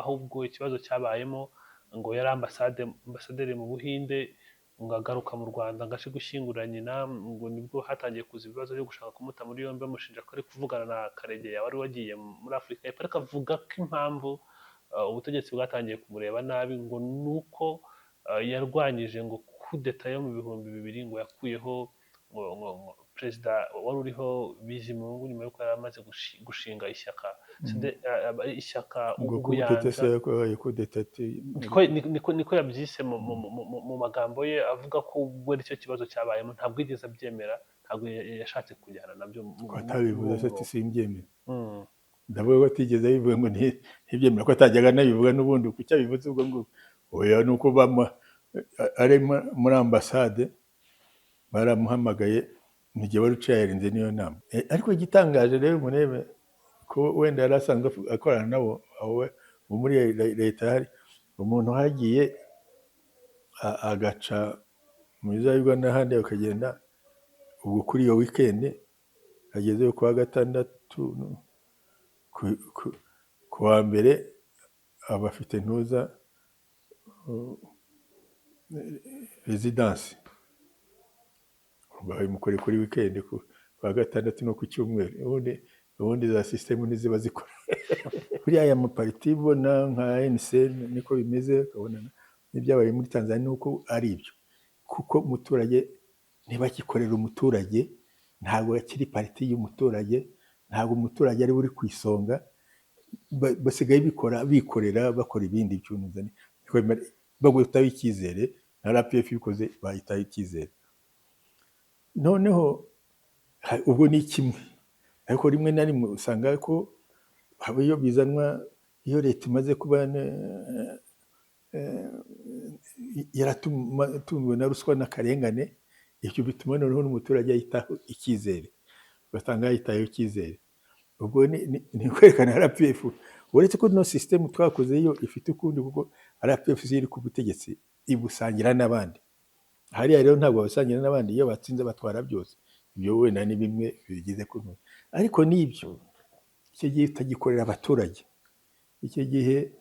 ahubwo ikibazo cyabayemo ngo yari ambasaderi mu Buhinde ngo agaruka mu Rwanda ngo aje gushyingura nyina, ngo nibwo hatangiye kuza ibibazo byo gushaka kumuta muri yombi bamushinja ko ari kuvugana na Karegeya wari wagiye muri Afurika y'Epfo, ariko avuga ko impamvu ubutegetsi bwatangiye kumureba nabi ngo nuko yarwanyije ngo kudeta yo mu 2000 ngo yakuyeho perezida wari uriho Bizimungu nyuma yuko yari amaze gushinga ishyaka Ubuyanja. Niko yabyise mu magambo ye, avuga ko ubwo aricyo kibazo cyabayemo ntabwo yigeze abyemera, ntabwo yashatse kujyana nabyo. Atabivuze ati simbyemera. Ndavuga ko atigeze abivuga ngo ntibyemera, ko atajyaga anabivuga n'ubundi kuko abivuze ubwo ngo oya nuko ari muri ambasade baramuhamagaye mu gihe wari uciye yarinze niyo nama. Ariko igitangaje rero murebe ko wenda yari asanzwe akorana nabo muri leta, hari umuntu hagiye agaca muri za Uganda n'ahandi akagenda ubwo kuri iyo weekend agezeyo kuwa gatandatu ku wa mbere aba afite ntuza residence bayimukoreye kuri weekend kuwa gatandatu no ku cyumweru. Ubundi za system niziba zikora kuri aya mapariti bona nka ANC niko bimeze. Ukabona n'ibyabaye muri Tanzania nuko ari ibyo, kuko umuturage ntibakikorera umuturage, ntabwo akiri pariti y'umuturage, ntabwo umuturage ari uri ku isonga, basigaye bikorera bakora ibindi by'unuzane bagutaho icyizere. Na RPF bikoze bahitaho icyizere. Noneho ubwo ni kimwe, ariko rimwe na rimwe usanga ko haba iyo bizanwa, iyo leta imaze kuba yaratunzwe na ruswa n'akarengane, ibyo bituma noneho n'umuturage yitaho icyizere, ugasanga yitaho icyizere. Ubwo ni kwerekana RPF uretse ko no system twakoze yo ifite ukundi, kuko RPF ziri ku butegetsi ibusangira n'abandi. Hariya rero ntabwo basangira n'abandi, iyo batsinze batwara byose. Ibyo wenda ni bimwe bigize kuno, ariko n'ibyo icyo gihe utagikorera abaturage, icyo gihe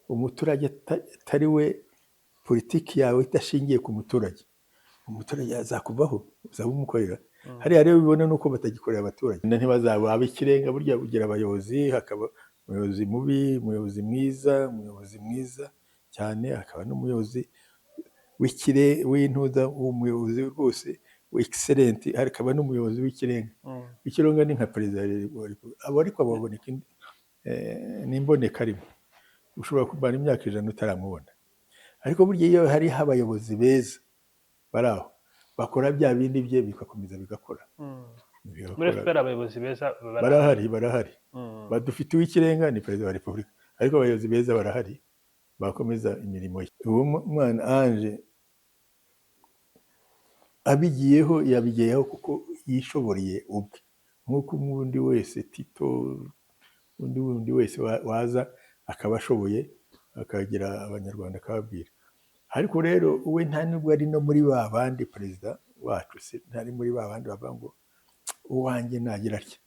umuturage atari we, politiki yawe idashingiye ku muturage, umuturage azakuvaho uzaba umukorera. Hariya rero bibona nuko batagikorera abaturage, ntibazaba ikirenga. Burya bugira abayobozi, hakaba umuyobozi mubi, umuyobozi mwiza cyane, hakaba n'umuyobozi w'intuza, umuyobozi rwose excellent, hakaba n'umuyobozi w'ikirenga. Ikirenga ni nka perezida abo, ariko baboneka n'imboneka rimwe, ushobora kumara imyaka 100 utaramubona. Ariko burya iyo hari abayobozi beza baraho bakora bya bindi bye bikakomeza bigakora. Muri FPR abayobozi beza barahari badufite uw'ikirenga ni perezida wa Repubulika, ariko abayobozi beza barahari bakomeza imirimo ye. Uwo mwana Ange abigiyeho yabigiyeho kuko yishoboreye ubwe, nk'uko umundi wese Tito, undi wese waza akaba ashoboye akagira abanyarwanda akababwira. Ariko rero we nta nubwo ari no muri ba bandi perezida wacu, ntari muri ba bandi bavuga ngo uwanjye nagira atya.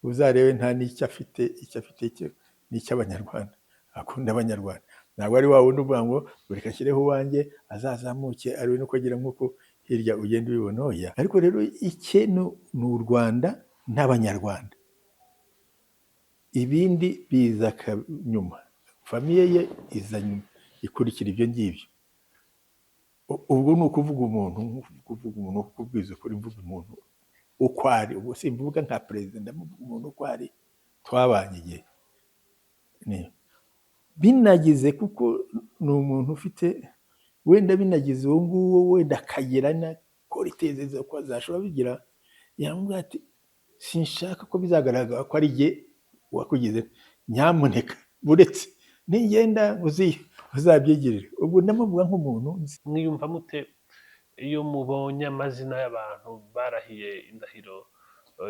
Uzarebe nta n'icyo afite, icyo afite ni icy'abanyarwanda, akunda abanyarwanda. Ntabwo ari wa wundi uvuga ngo reka nshyireho uwanjye azazamuke ari nuko agira nk'uko hirya ugenda ubibona. Oya, ariko rero ikintu ni u Rwanda n'abanyarwanda, ibindi biza nyuma. Famiye ye iza nyuma, ikurikira ibyo ngibyo. Ubwo ni ukuvuga umuntu, kubwiza ukuri, mvuga umuntu uko ari. Ubwo simvuga nka perezida, ndamuvuga umuntu uko ari, twabanye igihe binagize, kuko ni umuntu ufite wenda binagize uwo nguwo wenda akagira na koriteze ko azashobora bigira, yambwira ati sinshaka ko bizagaragara ko ari jye wakugize, nyamuneka buretse ningenda uzabyigirire. Ubwo ndamuvuga nk'umuntu. Mwiyumva mute iyo mubonye amazina y'abantu barahiye indahiro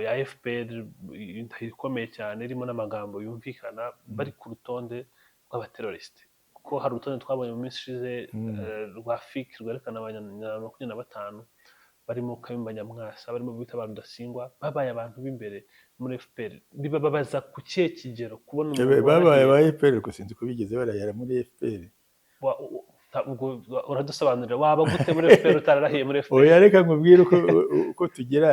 ya FPR, indahiro ikomeye cyane irimo n'amagambo yumvikana, bari ku rutonde rw'abateroriste? Kuko hari urutonde twabonye mu minsi ishize rwa FIC rwerekana abantu 25 barimo Kayumba Nyamwasa, barimo bita abantu Rudasingwa, babaye abantu b'imbere muri FPR bibabaza ku kihe kigero kubona umuntu babaye warahiye ba FPR ko sinzi ko bigeze barahera muri FPR. uradusobanurira waba gute muri FPR utararahiye muri FPR? Oya, reka nkubwire uko tugira.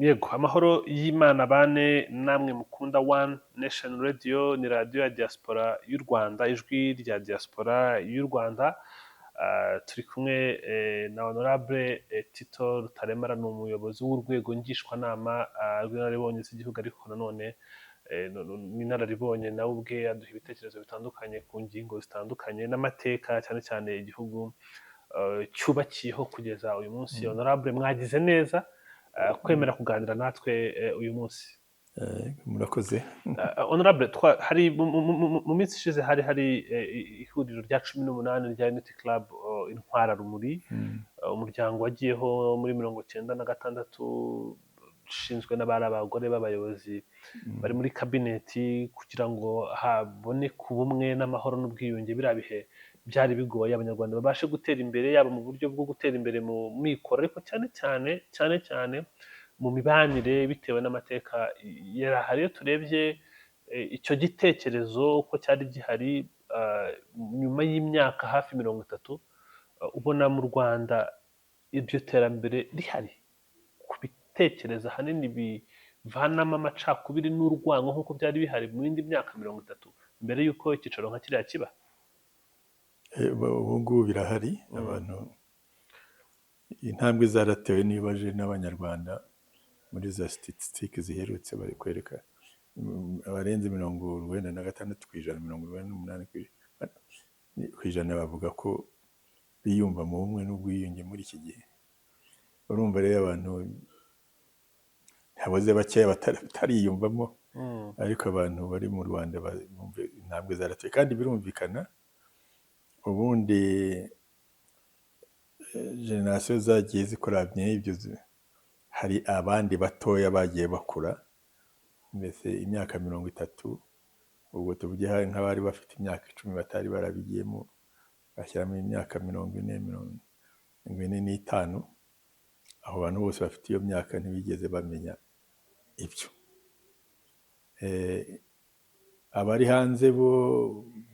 Yego, amahoro y'Imana bane namwe mukunda One Nation Radio, ni radiyo ya diaspora y'u Rwanda, ijwi rya diaspora y'u Rwanda. Turi kumwe na Honorable Tito Rutaremara, ni umuyobozi w'urwego ngishwanama rw'inararibonye z'igihugu, ariko nanone n'inararibonye nawe ubwe aduha ibitekerezo bitandukanye ku ngingo zitandukanye n'amateka cyane cyane igihugu cyubakiyeho kugeza uyu munsi. Honorable, mwagize neza kwemera kuganira natwe uyu munsi. Murakoze. Honorable, hari mu minsi ishize hari ihuriro rya 18 rya Unity Club Intwararumuri, umuryango wagiyeho muri 1996 ushinzwe n'abari abagore b'abayobozi bari muri kabineti kugira ngo haboneke ubumwe n'amahoro n'ubwiyunge. Biriya bihe byari bigoye abanyarwanda babashe gutera imbere, yaba mu buryo bwo gutera imbere mu mikoro, ariko cyane cyane mu mibanire bitewe n'amateka yari ahari. Iyo turebye icyo gitekerezo uko cyari gihari nyuma y'imyaka hafi 30, ubona mu Rwanda iryo terambere rihari kubitekereza hanini bivanamo amacakubiri n'urwango nk'uko byari bihari mu yindi myaka 30 mbere y'uko icyicaro nka kiriya kiba? Ubu ngubu birahari. Abantu intambwe zaratewe nibaje n'abanyarwanda muri za statistique ziherutse bari kwereka abarenze 96%, 98% bavuga ko biyumva mu bumwe n'ubwiyunge muri iki gihe. Urumva rero abantu haboze bakeya batariyumvamo, ariko abantu bari mu Rwanda bumve intambwe zaratewe kandi birumvikana. Ubundi generasiyo zagiye zikoranye ibyo, hari abandi batoya bagiye bakura, mbese imyaka 30, ubwo tuvuge hari nk'abari bafite imyaka 10 batari barabigiyemo, bashyiramo imyaka 40-45. aho bantu bose bafite iyo myaka ntibigeze bamenya ibyo. Abari hanze bo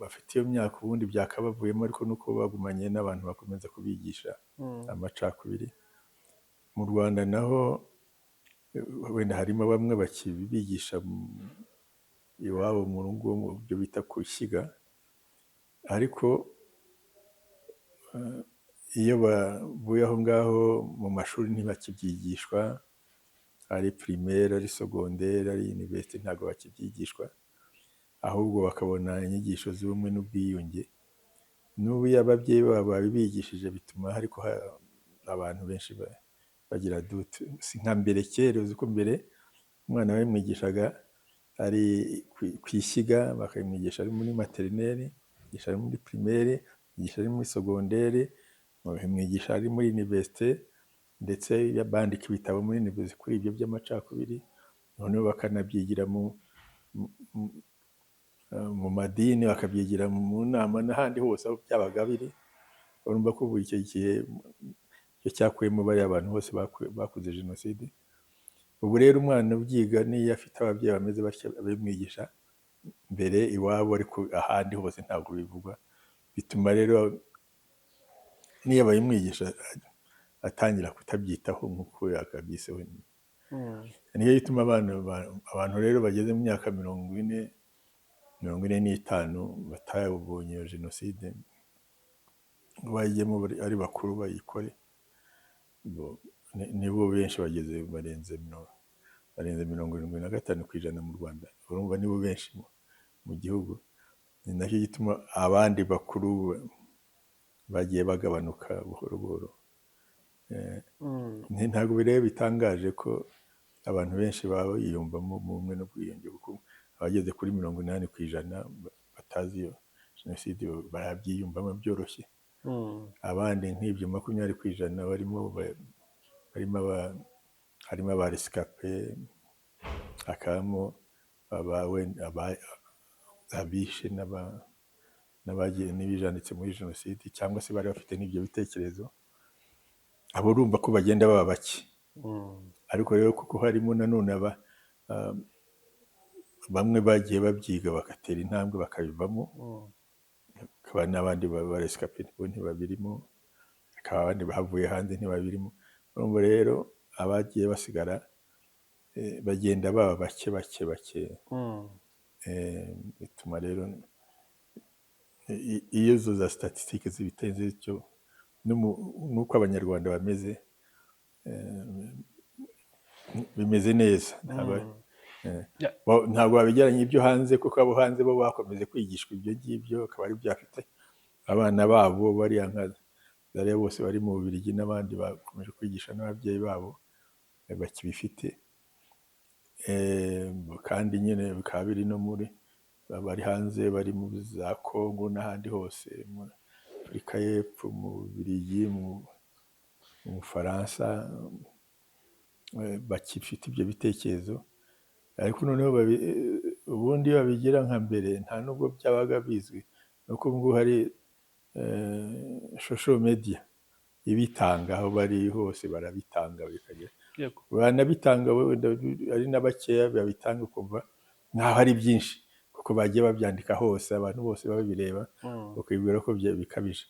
bafite iyo myaka ubundi byakabavuyemo, ariko nuko bagumanye n'abantu bakomeza kubigisha amacakubiri. Mu Rwanda naho wenda harimo bamwe bakibigisha iwabo mu rugo, mu byo bita kushyiga, ariko iyo bavuye aho ngaho mu mashuri ntibakibyigishwa, ari primaire, ari secondaire, ari université, ntabwo bakibyigishwa, ahubwo bakabona inyigisho z'ubumwe n'ubwiyunge. N'ubu ababyeyi babo babigishije bituma ariko abantu benshi bagira dute. Si nka mbere kera, uzi ko mbere umwana we mwigishaga ari kwishyiga, bakamwigisha ari muri maternelle, yigisha ari muri primaire, yigisha ari muri secondaire, bakamwigisha ari muri université, ndetse bandika ibitabo muri université kuri ibyo by'amacakubiri. Noneho bakanabyigira mu madini, bakabyigira mu nama n'ahandi hose aho byabaga biri. Urumva ko buri icyo gihe cyo cyakuyemo bari abantu bose bakoze jenoside. Ubu rero umwana ubyiga niyo afite ababyeyi bameze batya babimwigisha mbere iwabo, ariko ahandi hose ntabwo bivugwa. Bituma rero niyo bayimwigisha atangira kutabyitaho nk'uko yakabyiseho. Niyo ituma abantu rero bageze mu myaka 45 batabonye iyo jenoside, bayigemo ari bakuru bayikore, nibo benshi bageze barenze 75% mu Rwanda. Urumva nibo benshi mu gihugu. Ni nacyo gituma abandi bakuru bagiye bagabanuka buhoro buhoro. Ntabwo bireba bitangaje ko abantu benshi baba yiyumvamo mu bumwe n'ubwiyunge, kuko abageze kuri 80% batazi iyo jenoside barabyiyumvamo byoroshye. Abandi nk'ibyo 20% harimo aba rescapé, hakabamo abishe n'abagiye n'ibijanditse muri jenoside cyangwa se bari bafite n'ibyo bitekerezo, abo urumva ko bagenda baba bake. Ariko rero kuko harimo nanone bamwe bagiye babyiga bagatera intambwe bakabivamo, hakaba n'abandi barescapé bo ntibabirimo, hakaba abandi bavuye hanze ntibabirimo. Urumva rero abagiye basigara bagenda baba bake. Bituma rero iyo zo za statistique zibitenze bityo nuko abanyarwanda bameze, bimeze neza. Ntabwo babigeranye ibyo hanze, kuko abo hanze bo bakomeze kwigishwa ibyo ngibyo, akaba ari byafite abana babo bariya nka bariya bose bari mu Bubiligi n'abandi bakomeje kwigisha n'ababyeyi babo bakibifite. Kandi nyine bikaba biri no muri bari hanze, bari mu za Kongo n'ahandi hose, mu Afurika y'Epfo, mu Bubiligi, mu Bufaransa, bakifite ibyo bitekerezo. Ariko noneho ubundi babigira nka mbere nta nubwo byabaga bizwi, nuko ngo hari social media ibitanga, aho bari hose barabitanga bikagera. Banabitanga ari n'abakeya babitanga ukumva nkaho ari byinshi, kuko bagiye babyandika hose, abantu bose babireba bakibwira ko bikabije.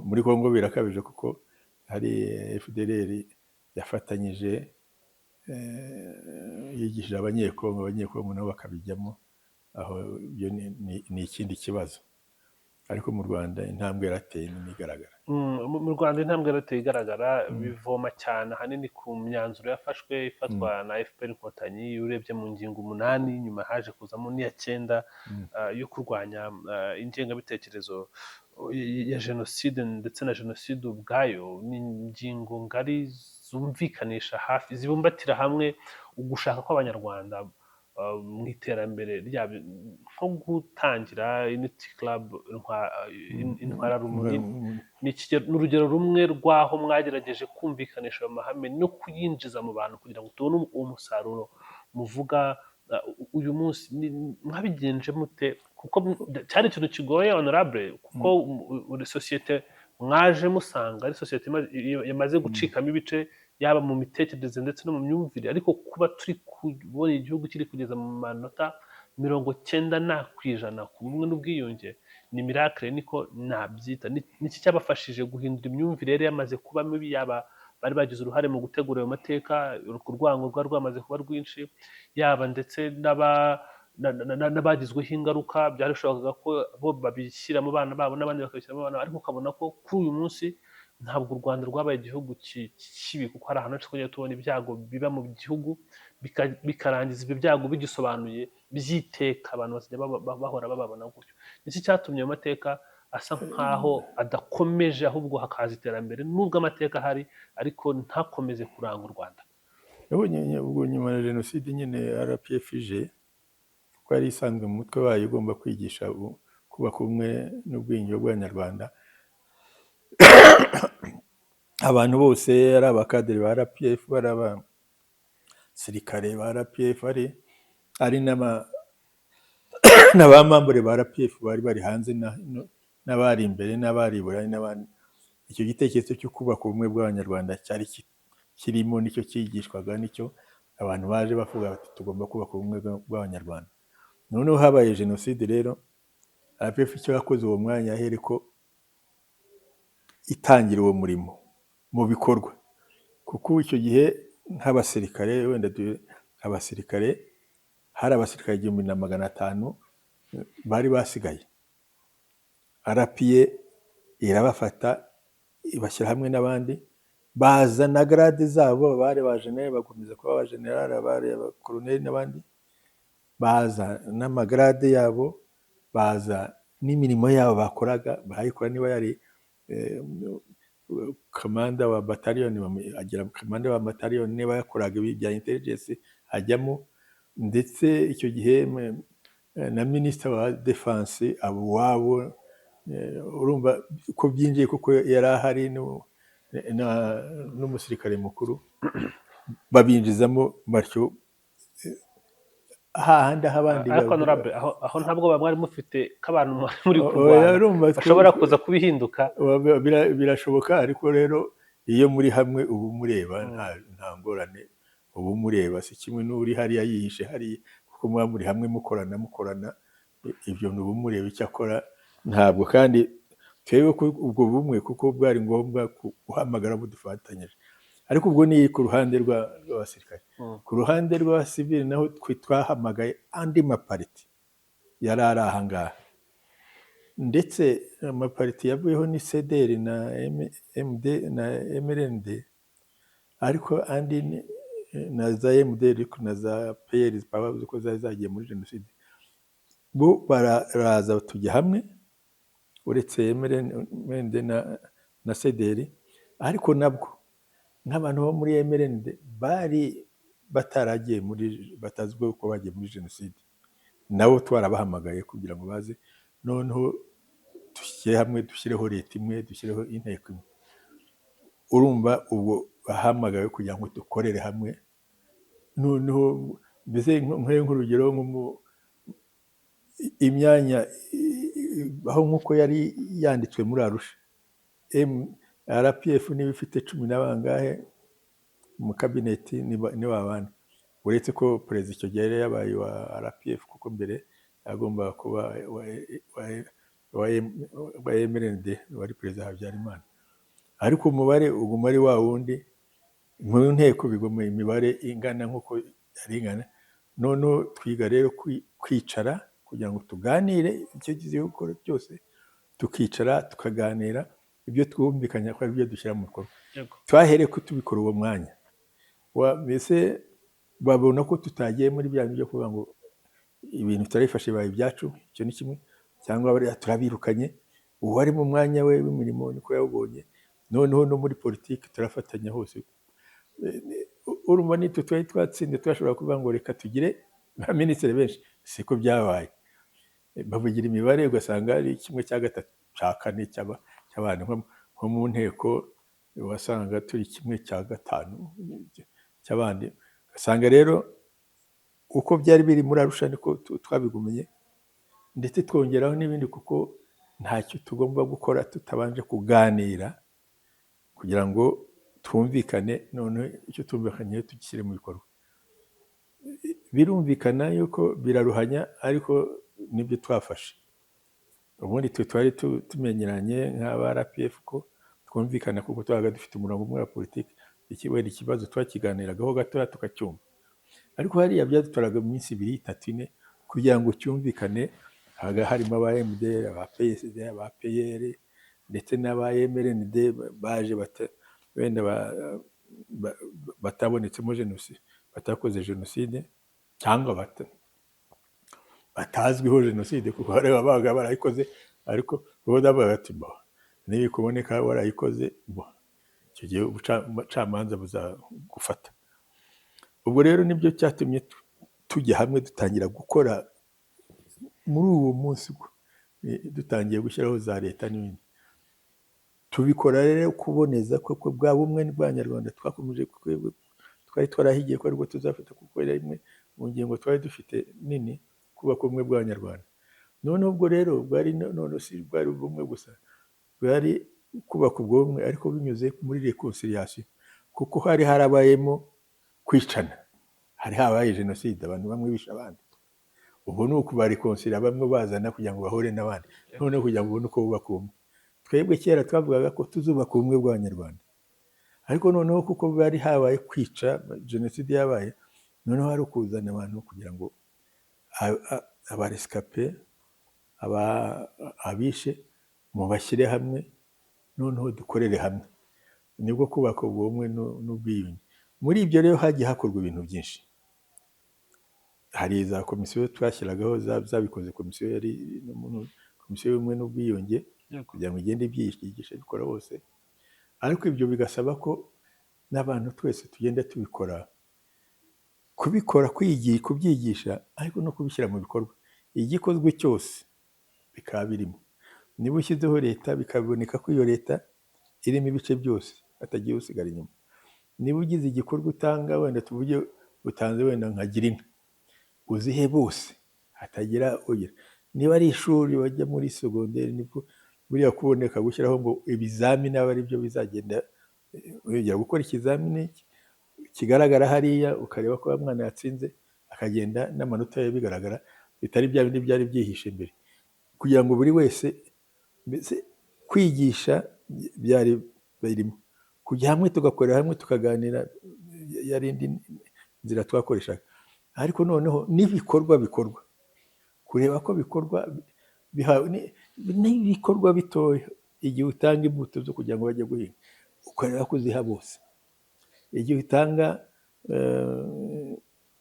Muri Kongo birakabije, kuko hari FDLR yafatanyije yigishije abanyekongo nabo bakabijyamo, aho ibyo ni ikindi kibazo. Ariko mu Rwanda intambwe yarateye n'igaragara. Mu Rwanda intambwe yarateye igaragara, bivoma cyane ahanini ku myanzuro ifatwa na FPR Inkotanyi. Urebye mu ngingo 8, nyuma haje kuzamo n'iya 9 yo kurwanya ingengabitekerezo ya jenoside ndetse na jenoside ubwayo. Ni ingingo ngari zumvikanisha hafi, zibumbatira hamwe ugushaka kw'abanyarwanda mu iterambere ryabo, nko gutangira Unity Club Intwararumuri. N'urugero rumwe rw'aho mwagerageje kumvikanisha ayo mahame no kuyinjiza mu bantu kugira ngo tubone uwo musaruro muvuga uyu munsi. Mwabigenje mute? Kuko cyari ikintu kigoye honorable, kuko sosiyete mwaje musanga ari sosiyete yamaze gucikamo ibice, yaba mu mitekerereze ndetse no mu myumvire. Ariko kuba turi kubona igihugu kiri kugeza mu manota 90% ku bumwe n'ubwiyunge, ni miracle niko nabyita. Niki cyabafashije guhindura imyumvire yari yamaze kuba mibi? Yaba bari bagize uruhare mu gutegura ayo mateka, urwango rwari rwamaze kuba rwinshi, yaba ndetse n'abagizweho ingaruka byarushobokaga ko bo babishyira mu bana babo n'abandi bakabishyira mu bana. Ariko ukabona ko kuri uyu munsi ntabwo u Rwanda rwabaye igihugu kibi, kuko hari ahantu twongeye tubona ibyago biba mu gihugu bikarangiza ibyo byago bigisobanuye byiteka, abantu bazajya bahora bababona gutyo. Iki cyatumye ayo mateka asa nkaho adakomeje, ahubwo hakaza iterambere nubwo amateka ahari, ariko ntakomeze kuranga u Rwanda. Ubwo nyuma ya jenoside nyine RPF ije, kuko yari isanzwe mu mutwe wayo igomba kwigisha kubaka ubumwe n'ubwiyunge bw'Abanyarwanda. Abantu bose ari abakadere ba RPF, ari abasirikare ba RPF, ari n'abamambure ba RPF bari bari hanze n'abari imbere n'abari i Burayi n'abandi. Icyo gitekerezo cyo kubaka ubumwe bw'Abanyarwanda cyari kirimo, nicyo cyigishwaga, nicyo abantu baje bavuga bati tugomba kubaka ubumwe bw'Abanyarwanda. Noneho habaye jenoside rero, RPF icyo yakoze uwo mwanya ahereko itangira uwo murimo mu bikorwa, kuko icyo gihe nk'abasirikare, wenda abasirikare hari abasirikare 1500 bari basigaye. RPA irabafata ibashyira hamwe n'abandi, bazana grade zabo, bari ba general bakomeza kuba ba general, bari abakoloneli n'abandi, baza n'amagrade yabo, baza n'imirimo yabo bakoraga, bayikora niba yari kamanda wa bataliyoni, agira kamanda wa bataliyoni, niba yakoraga ibi bya intelligence ajyamo, ndetse icyo gihe na minisita wa defense abo wabo, urumva ko byinjiye kuko yari ahari n'umusirikare mukuru, babinjizamo batyo hahandi aho abandi ariko honorable aho ntabwo mwari mufite k'abantu muri kurwana bashobora kuza kubihinduka. Birashoboka, ariko rero iyo muri hamwe uba umureba, nta ngorane, uba umureba, si kimwe n'uri hariya yihishe hariya, kuko muba muri hamwe mukorana ibyo uba umureba icyo akora. Ntabwo kandi twebwe ubwo bumwe kuko bwari ngombwa guhamagara abo dufatanyije, ariko ubwo ni ku ruhande rw'abasirikare. Ku ruhande rw'abasivili naho twahamagaye andi mapariti yari ari aha ngaha, ndetse amapariti yavuyeho ni CDR na MD na MRND, ariko andi na za MDR na za PL bavuze ko zari zagiye muri jenoside, bo baraza tujya hamwe, uretse MRND na CDR, ariko nabwo nk'abantu bo muri MRND bari bataragiye batazwiho ko bagiye muri jenoside, nabo twarabahamagaye kugira ngo baze, noneho dushyire hamwe, dushyireho leta imwe, dushyireho inteko imwe. Urumva ubwo bahamagaye kugira ngo dukorere hamwe. Noneho mbese nk'urugero imyanya aho nk'uko yari yanditswe muri Arusha, RPF niba ifite 10 na bangahe mu kabineti, ni babandi, uretse ko perezida icyo gihe yari yabaye wa RPF, kuko mbere yagombaga kuba wa MRND, wari perezida Habyarimana, ariko umubare uguma ari wa wundi. Mu nteko bigomba imibare ingana nk'uko yari ingana. Noneho twiga rero kwicara kugira ngo tuganire icyo gihe gukora cyose, tukicara tukaganira ibyo twumvikanya ko ari byo dushyira mu bikorwa. Twahereye ko tubikora uwo mwanya, mbese babona ko tutagiye muri bya byo kuvuga ngo ibintu turabifashe baye ibyacu, icyo ni kimwe, cyangwa turabirukanye. Uwari mu mwanya we w'imirimo niko yawubonye. Noneho no muri politiki turafatanya hose. Urumva nitwe twari twatsinze, twashobora kuvuga ngo reka tugire ba minisitiri benshi, siko byabaye. Bavugira imibare ugasanga ari 1/3 cya 4 cy'abantu, nko mu nteko wasanga turi 1/5 cy'abandi. Ugasanga rero uko byari biri muri Arusha niko twabigumenye, ndetse twongeraho n'ibindi, kuko ntacyo tugomba gukora tutabanje kuganira kugira ngo twumvikane, none icyo tumvikanye tugishyire mu bikorwa. Birumvikana yuko biraruhanya, ariko nibyo twafashe. Ubundi twari tumenyeranye nk'aba RPF ko twumvikana, kuko twabaga dufite umurongo umwe wa politiki, ikibazo twakiganiragaho gatoya tukacyumva. Ariko hariya byadutwaraga mu minsi 2, 3, 4 kugira ngo cyumvikane. Harimo aba MDR, aba PSD, aba PL, ndetse n'aba MRND baje wenda batabonetsemo jenoside, batakoze jenoside, cyangwa batazwiho jenoside, kuko hari ababaga barayikoze, ariko bo dabaga bati niba kuboneka warayikoze, icyo gihe ubucamanza buzagufata. Ubwo rero nibyo cyatumye tujya hamwe, dutangira gukora muri uwo munsi, dutangiye gushyiraho za leta n'ibindi. Tubikora rero kuboneza koko bwa bumwe bw'Abanyarwanda twakomeje, twari twarahigiye ko ariko tuzafata, kuko ari imwe mu ngingo twari dufite nini, kubaka ubumwe bw'Abanyarwanda. Noneho ubwo rero bwari ubumwe gusa, bwari kubaka ubwo bumwe, ariko binyuze muri reconciliation, kuko hari harabayemo kwicana, hari habaye jenoside, abantu bamwe bisha abandi. Ubu ni ukubareconcilia, bamwe bazana kugira ngo bahure n'abandi, noneho kugira ngo ubone uko bubaka ubumwe. Twebwe kera twavugaga ko tuzubaka ubumwe bw'Abanyarwanda, ariko noneho kuko bari habaye kwica, jenoside yabaye, noneho hari ukuzana abantu kugira ngo abarescape, abishe mubashyire hamwe, noneho dukorere hamwe. Nibwo kubaka ubwo bumwe n'ubwiyunge. Muri ibyo rero hagiye hakorwa ibintu byinshi. Hari za komisiyo twashyiragaho zabikoze, komisiyo y'ubumwe n'ubwiyunge, kugira ngo igende ibyigisha bikora bose. ariko ibyo bigasaba ko n'abantu twese tugenda tubikora, kubyigisha ariko no kubishyira mu bikorwa. Igikozwe cyose bikaba birimo. Niba ushyizeho leta bikaboneka ko iyo leta irimo ibice byose hatagiye usigara inyuma. Niba ugize igikorwa utanga, wenda tuvuge utanze wenda nka Girinka, uzihe bose hatagira ugira. Niba ari ishuri wajya muri segonderi, nibwo buriya kuboneka gushyiraho ngo ibizamini aba ari byo bizagenda wegera gukora ikizamini kigaragara hariya, ukareba ko mwana yatsinze, akagenda n'amanota ye bigaragara, bitari bya bindi byari byihishe imbere, kugira ngo buri wese mbese kwigisha byari birimo, kujya hamwe tugakorera hamwe tukaganira, yari indi nzira twakoreshaga. Ariko noneho n'ibikorwa bikorwa, kureba ko bikorwa n'ibikorwa bitoya, igihe utanga imbuto zo kugira ngo bajye guhinga ukareba ko uziha bose, igihe utanga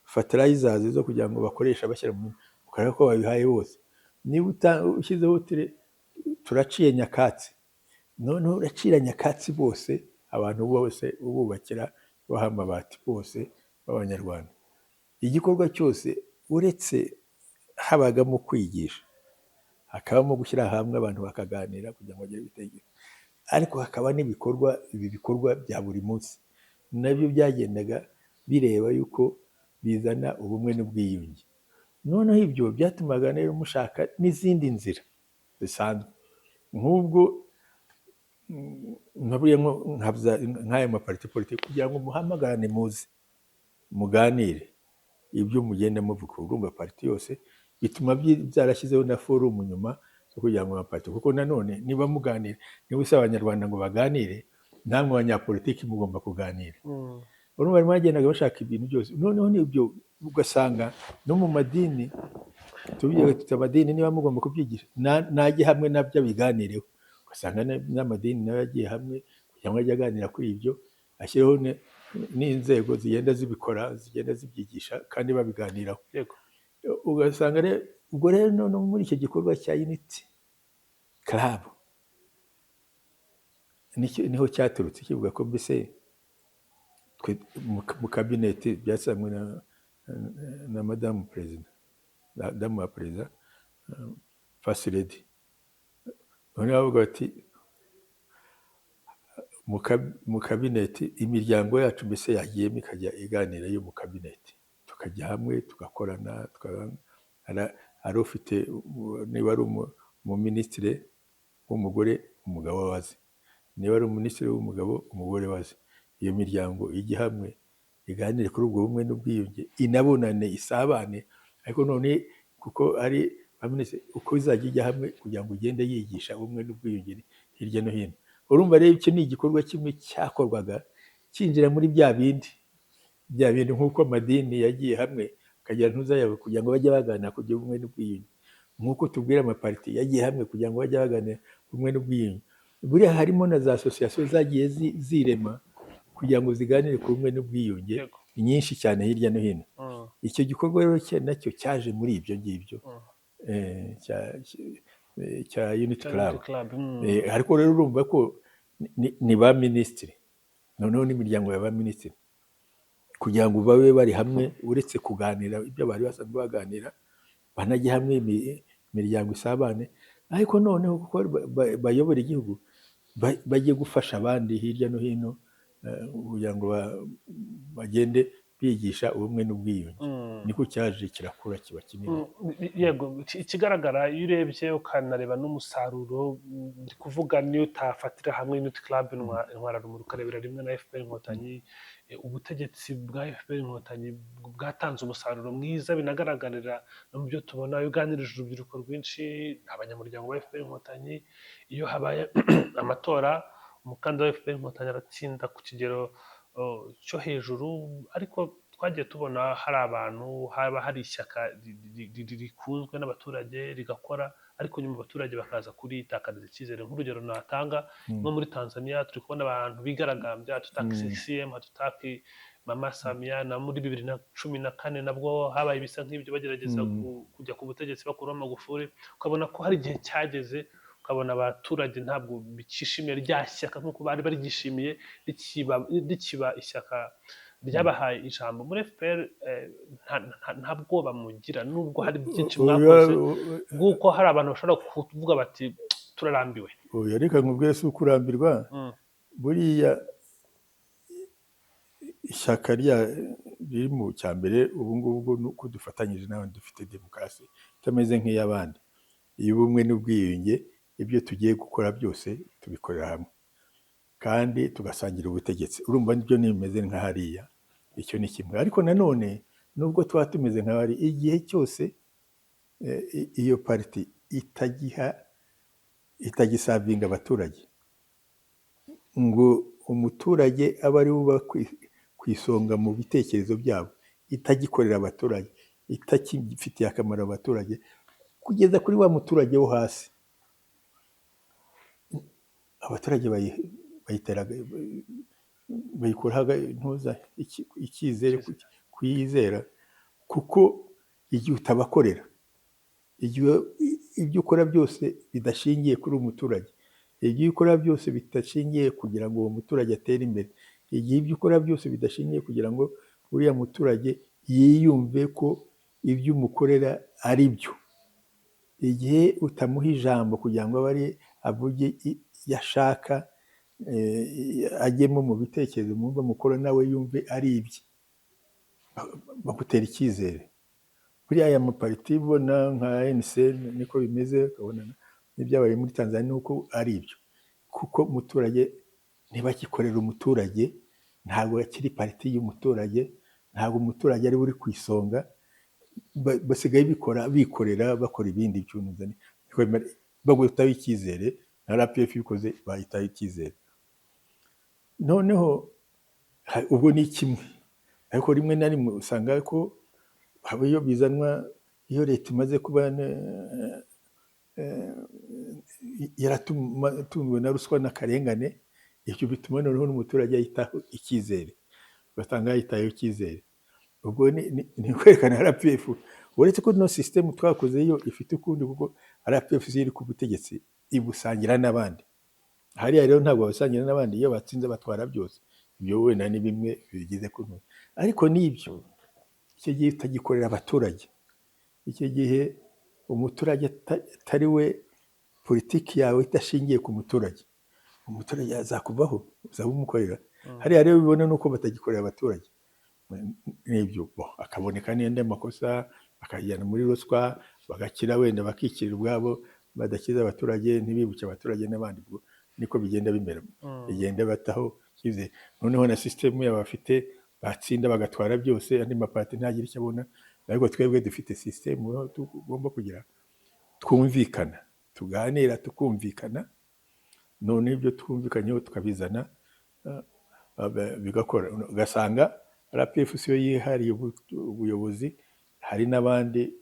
fertilizers zo kugira ngo bakoresha bashyira mu, ukareba ko babihaye bose. Niba ushyizeho turaciye nyakatsi, noneho uracira nyakatsi bose, abantu bose ububakira baha amabati bose b'Abanyarwanda. Igikorwa cyose uretse habagamo kwigisha, hakabamo gushyira hamwe abantu bakaganira kugira ngo bagire ibitekerezo, ariko hakaba n'ibikorwa, ibi bikorwa bya buri munsi nabyo byagendaga bireba yuko bizana ubumwe n'ubwiyunge. Noneho ibyo byatumaga rero mushaka n'izindi nzira zisanzwe, nk'ubwo nk'aya mapariti politiki, kugira ngo muhamagarane muze muganire ibyo mugenda muvuga. Urumva pariti yose bituma byarashyizeho na forumu nyuma zo kugira ngo amapariti, kuko nanone niba muganira, niba usaba Abanyarwanda ngo baganire, namwe abanyapolitiki mugomba kuganira. Urumva barimo bagendaga bashaka ibintu byose. Noneho n'ibyo ugasanga no mu madini, tubivuga tuti amadini niba mugomba kubyigisha, najye hamwe nabyo abiganireho. Ugasanga n'amadini nayo yagiye hamwe kugira ngo ajye aganira kuri ibyo, ashyiraho n'inzego zigenda zibikora, zigenda zibyigisha kandi babiganiraho. Ugasanga rero ubwo rero noneho muri icyo gikorwa cya Unity Club niho cyaturutse kivuga ko mbese mu kabineti byasangwe na madamu perezida, damu wa perezida, first lady. Noneho bavuga bati mu kabineti imiryango yacu mbese yagiyemo ikajya iganira yo mu kabineti, tukajya hamwe tugakorana, ari ufite, niba ari umuminisitiri w'umugore, umugabo waze, niba ari umuminisitiri w'umugabo, umugore waze. Iyo miryango ijya hamwe iganire kuri ubwo bumwe n'ubwiyunge, inabonane, isabane. Ariko none kuko ari abaminisitiri, uko izajya ijya hamwe kugira ngo ugende yigisha ubumwe n'ubwiyunge hirya no hino. Urumva rero icyo ni igikorwa kimwe cyakorwaga cyinjira muri bya bindi nk'uko amadini yagiye hamwe akagira ntuzayabo kugira ngo bajye baganira ku bumwe n'ubwiyunge, nk'uko tubwira amapariti yagiye hamwe kugira ngo bajye baganira ku bumwe n'ubwiyunge. Buriya harimo na za asosiyasiyo zagiye zirema kugira ngo ziganire ku bumwe n'ubwiyunge nyinshi cyane hirya no hino. Icyo gikorwa rero nacyo cyaje muri ibyo ngibyo cya Unity Club. Ariko rero urumva ko ni ba minisitiri, noneho n'imiryango ya ba minisitiri, kugira ngo babe bari hamwe, uretse kuganira ibyo bari basanzwe baganira, banajya hamwe imiryango isabane. Ariko noneho kuko bayobora igihugu, bajye gufasha abandi hirya no hino kugira ngo bagende bigisha ubumwe n'ubwiyunge. Niko cyaje kirakura kiba kinini. Yego, ikigaragara iyo urebye ukanareba n'umusaruro, ndi kuvuga niyo utafatira hamwe Unity Club Intwararumuri ukarebera rimwe na FPR Inkotanyi, ubutegetsi bwa FPR Inkotanyi bwatanze umusaruro mwiza, binagaragarira no mu byo tubona. Iyo uganirije urubyiruko rwinshi, abanyamuryango ba FPR Inkotanyi, iyo habaye amatora, umukandida wa FPR Inkotanyi aratsinda ku kigero cyo hejuru. Ariko twagiye tubona hari abantu, haba hari ishyaka rikunzwe n'abaturage rigakora, ariko nyuma abaturage bakaza kuritakariza icyizere. Nk'urugero natanga, nko muri Tanzania turi kubona abantu bigaragambya, tutaki CCM, tutaki Mama Samia, na muri 2014 nabwo habaye ibisa nk'ibyo, bagerageza kujya ku butegetsi bakuraho Magufuli. Ukabona ko hari igihe cyageze ukabona abaturage ntabwo bikishimiye rya shyaka nk'uko bari baryishimiye rikiba ishyaka ryabahaye ijambo muri FPR. Nta bwoba mugira nubwo hari byinshi mwakoze, bw'uko hari abantu bashobora kuvuga bati turarambiwe. oya reka nkubwire si ukurambirwa. Buriya ishyaka riri mu cya mbere ubu ngubu ni uko dufatanyije n'abandi dufite demokarasi itameze nk'iy'abandi, y'ubumwe n'ubwiyunge. Ibyo tugiye gukora byose tubikorera hamwe kandi tugasangira ubutegetsi. Urumva nibyo nimeze nka hariya, icyo ni kimwe. Ariko nanone nubwo tuba tumeze nka hariya, igihe cyose iyo pariti itagisavinga abaturage ngo umuturage aba ari uba ku isonga mu bitekerezo byabo, itagikorera abaturage, itakifitiye akamaro abaturage, kugeza kuri wa muturage wo hasi, abaturage bayikuraho icyizere, kuyizera. Kuko igihe utabakorera, igihe ibyo ukora byose bidashingiye kuri umuturage, igihe ukora byose bidashingiye kugira ngo uwo muturage atere imbere, igihe ibyo ukora byose bidashingiye kugira ngo uriya muturage yiyumve ko ibyo umukorera ari byo, igihe utamuha ijambo kugira ngo abe ari avuge yashaka, ajyemo mu bitekerezo mwumva mukora nawe yumve ari ibye, bagutera icyizere. Buriya aya mapariti ubona nka ANC niko bimeze, ukabona n'ibyabaye muri Tanzania nuko ari ibyo, kuko umuturage ntibagikorera umuturage, ntabwo akiri pariti y'umuturage, ntabwo umuturage ari uri ku isonga, basigaye bikorera bakora ibindi byunuzane, bagutaho icyizere. Na RPF bikoze bahitaho icyizere. Noneho ubwo ni kimwe, ariko rimwe na rimwe usanga ko haba iyo bizanwa, iyo leta imaze kuba yaratunzwe na ruswa n'akarengane, ibyo bituma noneho n'umuturage yahitaho icyizere, ugasanga yahitaho icyizere. Ubwo ni kwerekana RPF, uretse ko no system twakoze yo ifite ukundi, kuko RPF ziri ku butegetsi ibusangira n'abandi. Hariya rero ntabwo basangira n'abandi, iyo batsinze batwara byose. Ibyo wenda ni bimwe bigize kuno, ariko n'ibyo icyo gihe utagikorera abaturage, icyo gihe umuturage atari we, politiki yawe idashingiye ku muturage, umuturage azakuvaho, uzaba umukorera. Hariya rero bibona nuko batagikorera abaturage, n'ibyo akaboneka n'andi makosa, bakajyana muri ruswa, bagakira wenda bakikira ubwabo, badakiza abaturage, ntibibuke abaturage n'abandi. Niko bigenda bimera, bigenda bataho kize. Noneho na system y'abafite batsinda bagatwara byose, andi maparti ntagira icyo abona. Ariko twebwe dufite system tugomba kugira, twumvikana, tuganira, tukumvikana, none ibyo twumvikanyeho tukabizana, bigakora. Ugasanga RPF siyo yihariye ubuyobozi, hari n'abandi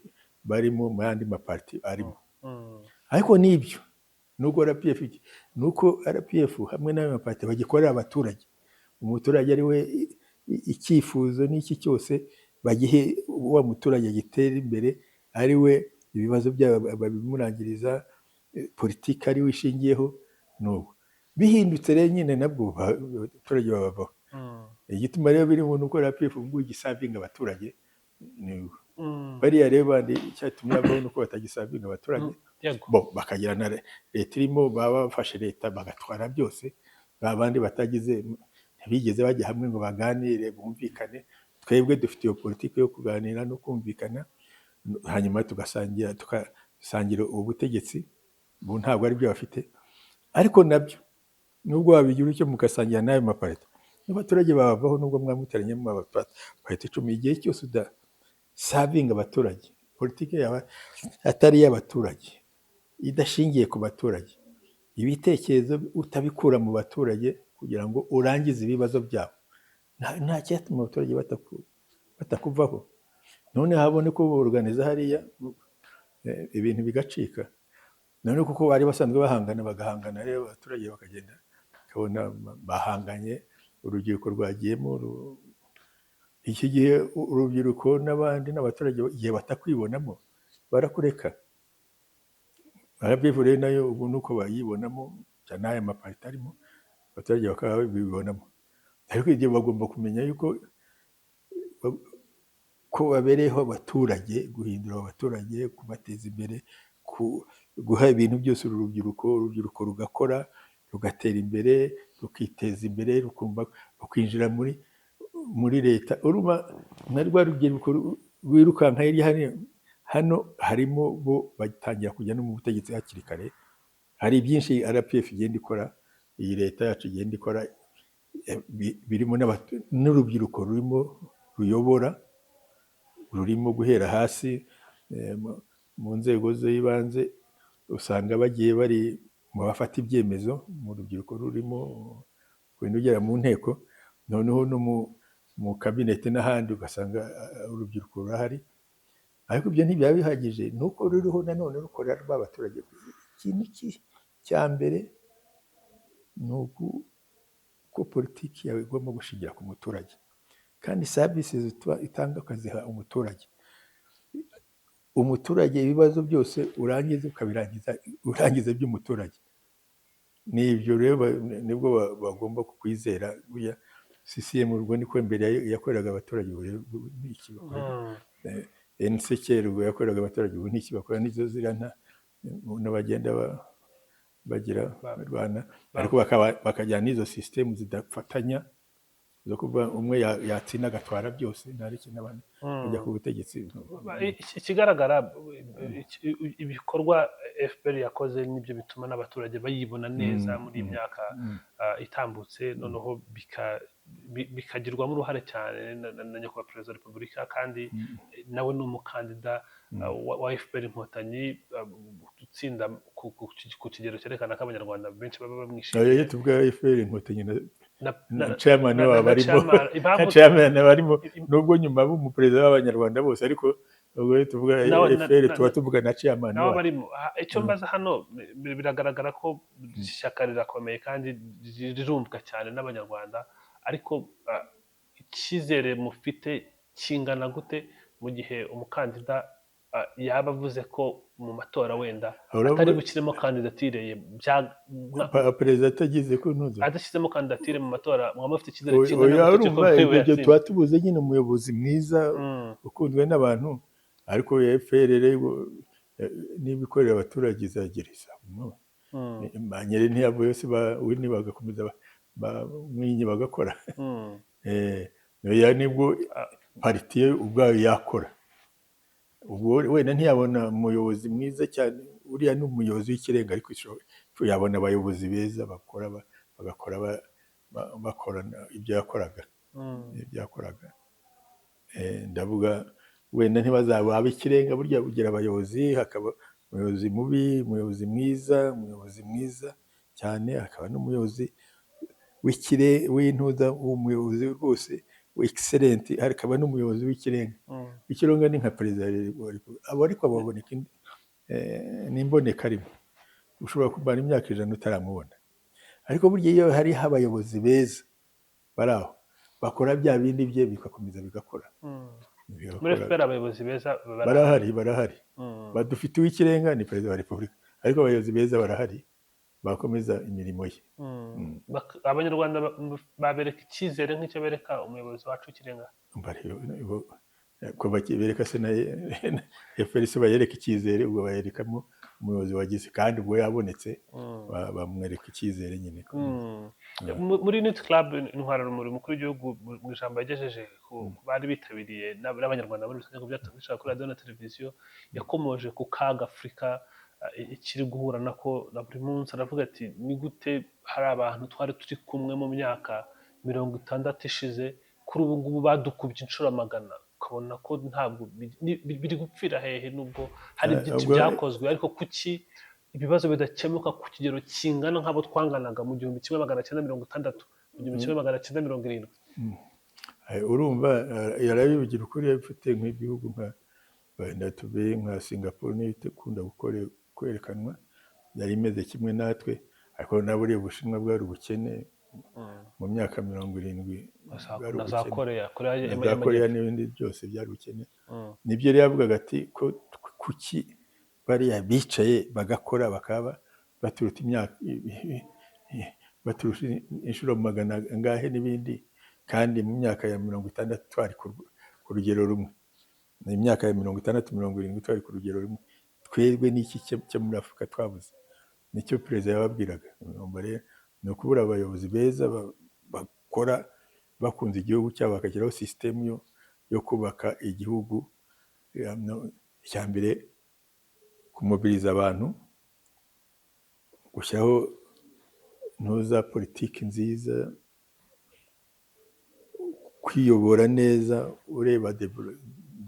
barimo mu yandi maparti arimo. Ariko n'ibyo nuko RPF, nuko RPF hamwe n'ayo maparti bagikorera abaturage, umuturage ari we icyifuzo n'iki cyose bagihe wa muturage gitera imbere, ari we ibibazo byabo babimurangiriza, politiki ari we ishingiyeho. Nuko bihindutse rero nyine nabwo abaturage babavaho. Igituma rero biri mu nuko RPF ubwo igisavinga abaturage, bariya rero bandi icyatumye babaho nuko batagisavinga abaturage, bakagira na leta irimo, baba bafashe leta bagatwara byose, babandi batagize, ntibigeze bajya hamwe ngo baganire bumvikane. Twebwe dufite iyo politiki yo kuganira no kumvikana, hanyuma tugasangira ubutegetsi. Ubu ntabwo ari byo bafite, ariko nabyo nubwo wabigira icyo mugasangira n'ayo mapariti, n'abaturage babavaho nubwo mwamuteranyemo abapariti 10. Igihe cyose udasavinga abaturage, politiki yaba atari iy'abaturage, idashingiye ku baturage, ibitekerezo utabikura mu baturage kugira ngo urangize ibibazo byabo, nta cyatuma abaturage batakuvaho. None habone ko organiza hariya ibintu bigacika. None kuko bari basanzwe bahangana, bagahangana rero abaturage bakagenda bakabona bahanganye, urubyiruko rwagiyemo. Iki gihe urubyiruko n'abandi n'abaturage igihe batakwibonamo barakureka, RPF rero nayo ubu nuko bayibonamo cyane n'aya mapariti arimo abaturage bakaba babibonamo, ariko igihe bagomba kumenya yuko ko babereyeho abaturage, guhindura abaturage, kubateza imbere, guha ibintu byose urubyiruko rugakora, rugatera imbere, rukiteza imbere, rukinjira muri leta. Urumva nka rwa rubyiruko rwirukanka hirya hano harimo bo batangira kujya no mu butegetsi hakiri kare. Hari byinshi RPF igenda ikora, iyi leta yacu igenda ikora, birimo n'urubyiruko rurimo ruyobora, rurimo guhera hasi mu nzego z'ibanze, usanga bagiye bari mu bafata ibyemezo, mu rubyiruko rurimo kugenda ugera mu nteko, noneho no mu kabineti n'ahandi ugasanga urubyiruko rurahari. Ariko ibyo ntibyaba bihagije, nuko ruriho nanone rukorera rw'abaturage. Ikintu cya mbere ni uko politiki yawe igomba gushingira ku muturage, kandi serivisi itanga ukaziha umuturage ibibazo byose urangiza urangiza by'umuturage. N'ibyo rero nibwo bagomba kukwizera. Burya CCM urwo niko mbere yakoreraga abaturage, ubu n'iki bakora. NCK urwo yakoreraga abaturage, ubu n'iki bakora. Nizo zirana n'abagenda bagira barwana, ariko bakajyana n'izo system zidafatanya zo kuvuga umwe yatsinda agatwara byose, ntareke n'abandi kujya ku butegetsi. Ikigaragara ibikorwa FPR yakoze nibyo bituma n'abaturage bayibona neza muri iyi myaka itambutse, noneho bikagirwamo uruhare cyane na nyakubahwa perezida wa repubulika, kandi nawe ni umukandida wa FPR Inkotanyi utsinda ku kigero cyerekana ko abanyarwanda benshi baba bamwishimiye. Iyo tuvuga FPR Inkotanyi na chairman barimo, nubwo nyuma b'umuperezida w'abanyarwanda bose, ariko ubwo tuvuga FPR tuba tuvuga na chairman nabo barimo. Icyo mbaza hano, biragaragara ko ishyaka rirakomeye kandi rirumvwa cyane n'abanyarwanda, ariko icyizere mufite kingana gute mu gihe umukandida yaba avuze ko mu matora wenda atari bukiremo kandidatire ye, perezida atagize ko ntuzo adashyizemo kandidatire mu matora, mwaba mufite icyizere kingana gute? Ibyo tuba tubuze nyine umuyobozi mwiza ukunzwe n'abantu, ariko FPR niba ikorera abaturage izagereza Nyeri ntiyavuye se wini bagakomeza mwinyi bagakora. Nibwo pariti ubwayo yakora. Ubwo wenda ntiyabona umuyobozi mwiza cyane, uriya ni umuyobozi w'ikirenga, ariko yabona abayobozi beza bagakora ibyo yakoraga. Ndavuga wenda ntibazaba ab'ikirenga, burya bugira abayobozi, hakaba umuyobozi mubi, umuyobozi mwiza cyane, hakaba n'umuyobozi w'intuza, umuyobozi rwose excellent, hakaba n'umuyobozi w'ikirenga. Ikirenga ni nka perezida wa repubulika, ariko baboneka n'imboneka rimwe, ushobora kumara imyaka 100 utaramubona. Ariko burya iyo hariho abayobozi beza bari aho bakora bya bindi bye bigakomeza bigakora. Muri FPR abayobozi beza barahari. Badufite uw'ikirenga ni perezida wa repubulika, ariko abayobozi beza barahari bakomeza imirimo ye. Abanyarwanda babereka icyizere nk'icyo bereka umuyobozi wacu w'ikirenga. Ko bakibereka se na FPR bayereka icyizere, ubwo bayerekamo umuyobozi wagize, kandi ubwo yabonetse bamwereka icyizere nyine. Muri Unity Club Intwararumuri, umukuru w'igihugu mu ijambo yagejeje ku bari bitabiriye n'abanyarwanda muri rusange ku byatangajwe kuri radio na televiziyo, yakomoje ku kaga Afurika ikiri guhura nako na buri munsi. Aravuga ati ni gute hari abantu twari turi kumwe mu myaka 60 ishize, kuri ubu ngubu badukubye inshuro 100, ukabona ko ntabwo biri gupfira hehe, nubwo hari byinshi byakozwe, ariko kuki ibibazo bidakemuka ku kigero kingana nk'abo twanganaga mu 1960 mu 1970. Urumva yarabivugira ukuri, yabifite nk'igihugu nka Singapore niyo ikunda kwerekanwa, yari imeze kimwe natwe, ariko naburiye Ubushinwa bwari ubukene mu myaka 70, na za Korea n'ibindi byose byari ubukene. Nibyo rero yavugaga ati ko kuki bariya bicaye bagakora bakaba baturuta imyaka baturusha inshuro magana angahe n'ibindi, kandi mu myaka ya 60 twari ku rugero rumwe, mu myaka ya 60 70 twari ku rugero rumwe. Twebwe n'iki cyo muri Afurika twabuze? Nicyo perezida yababwiraga. Ni ukubura abayobozi beza bakora bakunze igihugu cyabo, bakageraho sisitemu yo kubaka igihugu. Icya mbere kumobiriza abantu, gushyiraho ntuza politiki nziza, kwiyobora neza, ureba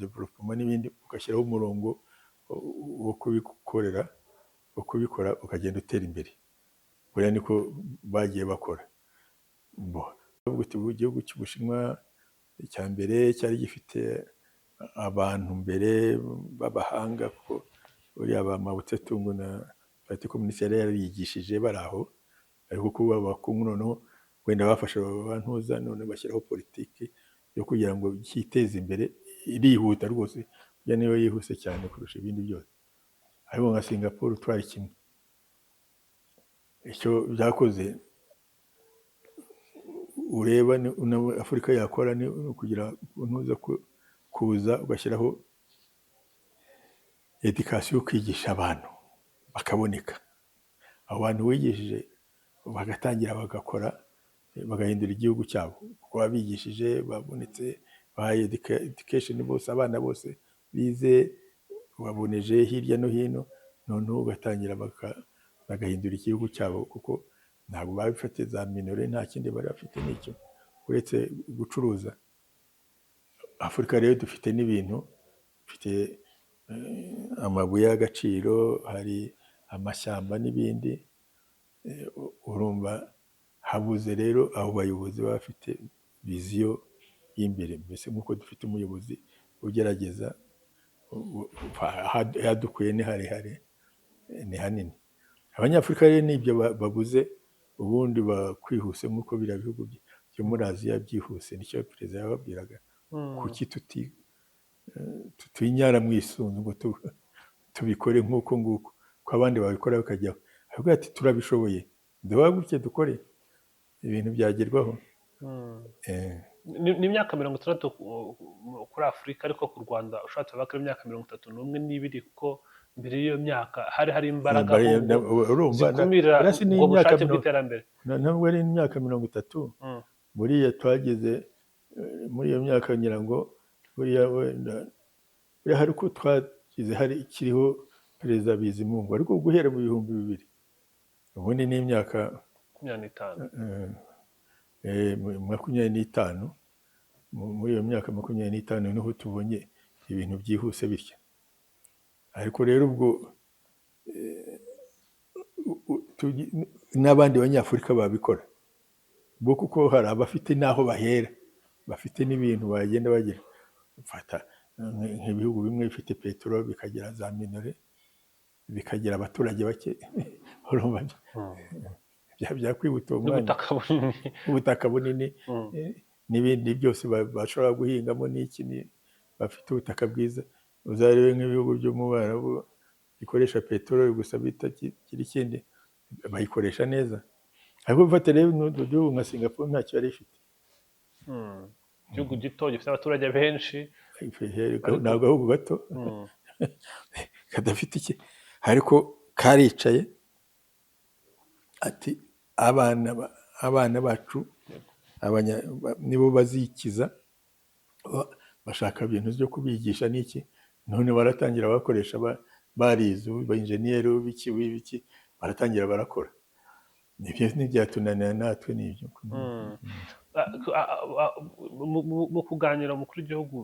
development n'ibindi, ugashyiraho umurongo wo kubikora ukagenda utera imbere. Buriya niko bagiye bakora. Igihugu cy'Ubushinwa icya mbere cyari gifite abantu mbere b'abahanga, kuko buriya ba Mao Tse-tung na Parti Communiste yari yarigishije bari aho, ariko kuba abakungu noneho wenda bafashe abantuza, none bashyiraho politiki yo kugira ngo cyiteze imbere, irihuta rwose, ya niyo yihuse cyane kurusha ibindi byose. Ariko nka Singapore twari kimwe. Icyo byakoze ureba Afurika yakora ni kugira ntuza kuza ugashyiraho education yo kwigisha abantu bakaboneka. Abo bantu wigishije bagatangira bagakora, bagahindura igihugu cyabo, kuko babigishije babonetse, bahaye education bose, abana bose bize, baboneje hirya no hino, noneho ugatangira bagahindura igihugu cyabo, kuko ntabwo babifate za minore, nta kindi bari bafite n'icyo uretse gucuruza. Afurika rero dufite n'ibintu, dufite amabuye y'agaciro, hari amashyamba n'ibindi. Urumva habuze rero abo bayobozi baba bafite viziyo y'imbere, mbese nk'uko dufite umuyobozi ugerageza, yadukuye ni harehare, ni hanini. Abanyafurika rero nibyo babuze, ubundi bakwihuse nk'uko biriya bihugu byo muri Aziya byihuse. Nicyo perezida yababwiraga, kuki twinyara mu isunzu ngo tubikore nk'uko nguko, ko abandi babikora bakajyaho. Aravuga ati turabishoboye, duhaguruke dukore, ibintu byagerwaho. Ni imyaka 60 kuri Afurika, ariko ku Rwanda ushatse baka imyaka 31 n'ibiri, kuko mbere y'iyo myaka hari imbaraga zikumira ubwo bushake bw'iterambere. Ntabwo ari imyaka 30, buriya twageze muri iyo myaka, ngira ngo buriya hari uko twagize, hari ikiriho perezida Bizimungu, ariko guhera mu 2000, ubundi ni imyaka 25. Muri iyo myaka 25 niho tubonye ibintu byihuse bitya. Ariko rero ubwo n'abandi banyafurika babikora, bo kuko hari abafite n'aho bahera, bafite n'ibintu bagenda bagira. Mfata nk'ibihugu bimwe bifite peteroli, bikagira za minore, bikagira abaturage bake, urumva byakwihuta umwanya, ubutaka bunini n'ibindi byose bashobora guhingamo, n'iki bafite ubutaka bwiza. Uzarebe nk'ibihugu byo mu Barabu bikoresha peteroli gusa, bitakiri ikindi bayikoresha neza. Ariko bifate rero n'igihugu nka Singapore ntacyo yari ifite. Igihugu gito gifite abaturage benshi, ni agahugu gato kadafite iki, ariko karicaye ati abana bacu nibo bazikiza, bashaka ibintu byo kubigisha n'iki. None baratangira bakoresha, barize ba enjeniyeri biki, baratangira barakora. Nibyo ntibyatunanira natwe n'ibyo. Mu kuganira umukuru w'igihugu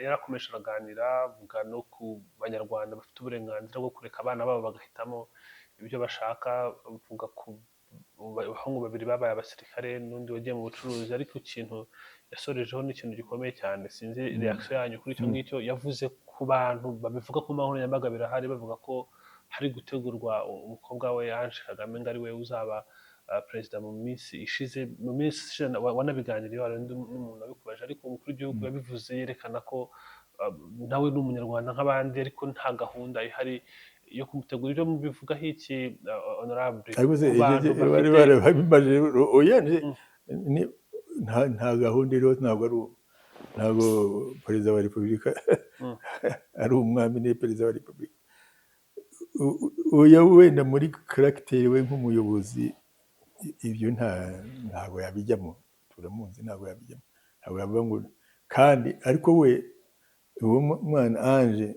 yarakomeje araganira, avuga no ku banyarwanda bafite uburenganzira bwo kureka abana babo bagahitamo ibyo bashaka, avuga ku abahungu babiri babaye abasirikare n'undi wagiye mu bucuruzi. Ariko ikintu yasorejeho ni ikintu gikomeye cyane, sinzi reaction yanyu kuri icyo ngicyo. Yavuze ku bantu babivuga ku mahoro nyabaga, birahari, bavuga ko hari gutegurwa umukobwa we Ange Kagame ngo ari we uzaba perezida mu minsi ishize. Mu minsi ishize wanabiganiriye, hari undi n'umuntu wabikubaje, ariko umukuru w'igihugu yabivuze yerekana ko nawe ni umunyarwanda nk'abandi ariko nta gahunda ihari yo kumutegura. Ibyo mubivugaho iki honorable ariko se ku bantu bari bafite barabimaje oya Mm, nta gahunda iriho, ntabwo perezida wa repubulika mm, ari umwami, ni perezida wa repubulika. Oya, wenda muri karagiteri we nk'umuyobozi ibyo ntabwo yabijyamo, turamuzi, ntabwo yabijyamo, ntabwo yavuga ngo kandi ariko we uwo mwana Ange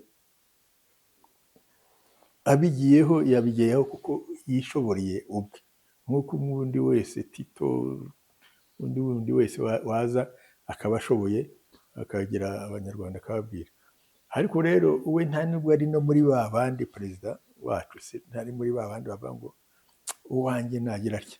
abigiyeho yabigiyeho kuko yishoboreye ubwe, nk'uko n'undi wese Tito, undi wese waza akaba ashoboye akagira abanyarwanda akababwira. ariko rero we nta nubwo ari no muri ba bandi perezida wacu se ntari muri ba bandi bavuga ngo uwanjye nagira atya,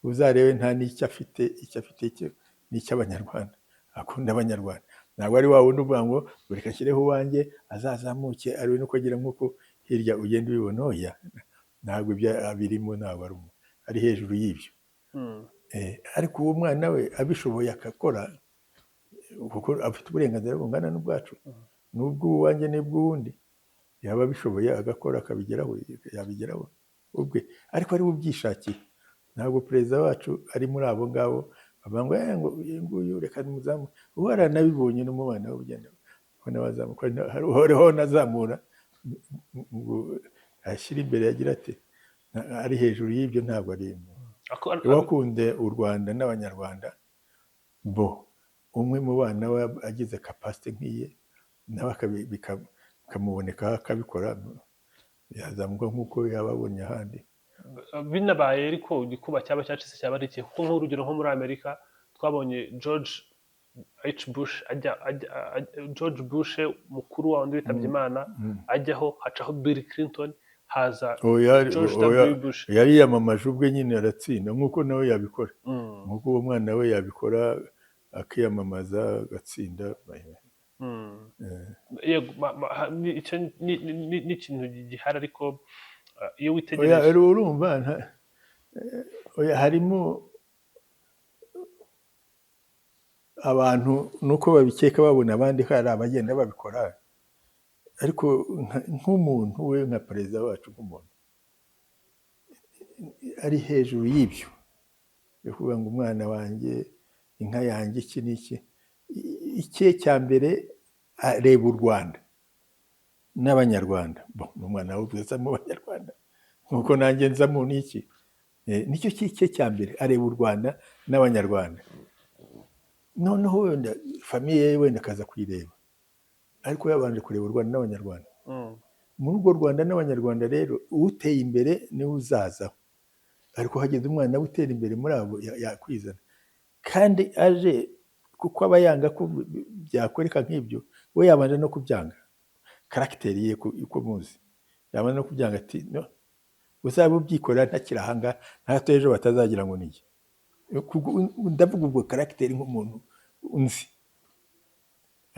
uzarebe nta n'icyo afite, icyo afite cyo ni icy'abanyarwanda, akunda abanyarwanda. Ntabwo ari wa wundi uvuga ngo reka nshyireho uwanjye azazamuke ariwe nuko agira nk'uko hirya ugenda ubibona, oya, ntabwo ibyo abirimo, ntabwo ari hejuru y'ibyo. mm. ariko uwo mwana we abishoboye akakora, kuko afite uburenganzira bungana n'ubwacu, n'ubw'uwanjye n'ubw'uwundi, yaba abishoboye agakora akabigeraho, yabigeraho ubwe, ariko ari we ubyishakiye. Ntabwo perezida wacu ari muri abo ngabo bavuga ngo nguyu reka muzamu, ubu aranabibonye no mu bana we ugenda ubona bazamuka, hariho nazamura ngo ashyira imbere yagira ati ari hejuru y'ibyo, ntabwo ari wakunde u Rwanda n'abanyarwanda bo, umwe mu bana we agize kapasite nk'iye nawe bikamuboneka akabikora, yazamuka nk'uko yababonye ahandi. Binabaye ariko igikuba cyaba cyacitse cyaba ari iki? Kuko nk'urugero nko muri Amerika twabonye George Bush mukuru wa wundi witabye Imana ajyaho, hacaho Bill Clinton, haza George W. Bush. Yari yamamaje ubwe nyine aratsinda, nk'uko nawe yabikora, nk'uko uwo mwana we yabikora akiyamamaza agatsinda. Icyo ni ikintu gihari, ariko iyo witegereje urumva harimo abantu nuko babikeka babona abandi hari abagenda babikora, ariko nk'umuntu we nka perezida wacu, nk'umuntu ari hejuru y'ibyo yo kuvuga ngo umwana wanjye, inka yanjye, iki n'iki. Icye cya mbere areba u Rwanda n'abanyarwanda, umwana we uvuza mu banyarwanda nk'uko nanjye nza mu n'iki, nicyo cye cya mbere, areba u Rwanda n'abanyarwanda. Noneho wenda famiye ye wenda akaza kuyireba, ariko yabanje kureba u Rwanda n'abanyarwanda. Muri urwo Rwanda n'abanyarwanda rero uteye imbere niwe uzazaho, ariko hageze umwana we utera imbere muri abo yakwizana, kandi aje kuko aba yanga ko byakwereka nk'ibyo, we yabanje no kubyanga, karagiteri ye uko muzi, yabanje no kubyanga ati no, uzaba ubyikorera ntakiri ahangaha, ntato ejo batazagira ngo niki. Ndavuga ubwo karagiteri nk'umuntu unzi.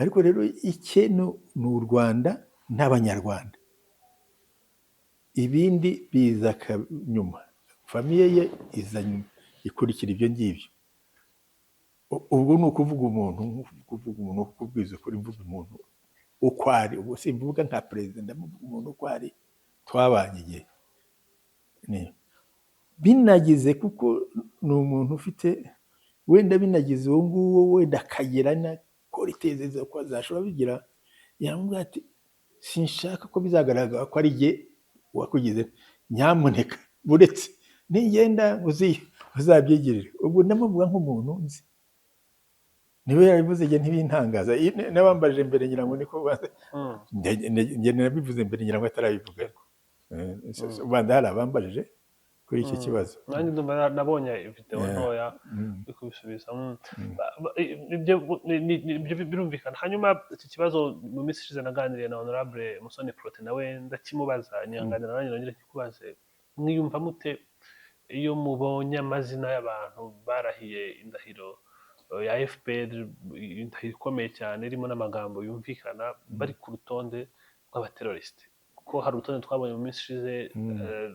Ariko rero icye ni u Rwanda n'abanyarwanda, ibindi biza nyuma, famiye ye iza nyuma, ikurikira ibyo ngibyo. Ubwo ni ukuvuga umuntu, kubwiza ukuri, mvuga umuntu uko ari, ubwo simvuga nka perezida, ndavuga umuntu uko ari, twabanye igihe binagize, kuko ni umuntu ufite wenda binagize uwo nguwo wenda akagira na koriteze ko azashobora bigira, yambwira ati sinshaka ko bizagaragara ko ari jye wakugize, nyamuneka buretse nigenda uzabyigirire. Ubwo ndamuvuga nk'umuntu nzi, niwe yabivuze, igihe ntibintangaza, n'abambaje mbere ngira ngo niko njye nabivuze mbere ngira ngo atarabivuga, ubanza hari abambajije kuri iki kibazo. Nanjye ndumva nabonye video ntoya yo kubisubiza. Ibyo birumvikana. Hanyuma iki kibazo mu minsi ishize naganiriye na Honorable Musoni Protais, nawe ndakimubaza, nihanganira nanjye nongere nkikubaze, mwiyumva mute iyo mubonye amazina y'abantu barahiye indahiro ya FPR, indahiro ikomeye cyane irimo n'amagambo yumvikana, bari ku rutonde rw'abaterorisite? Kuko hari urutonde twabonye mu minsi ishize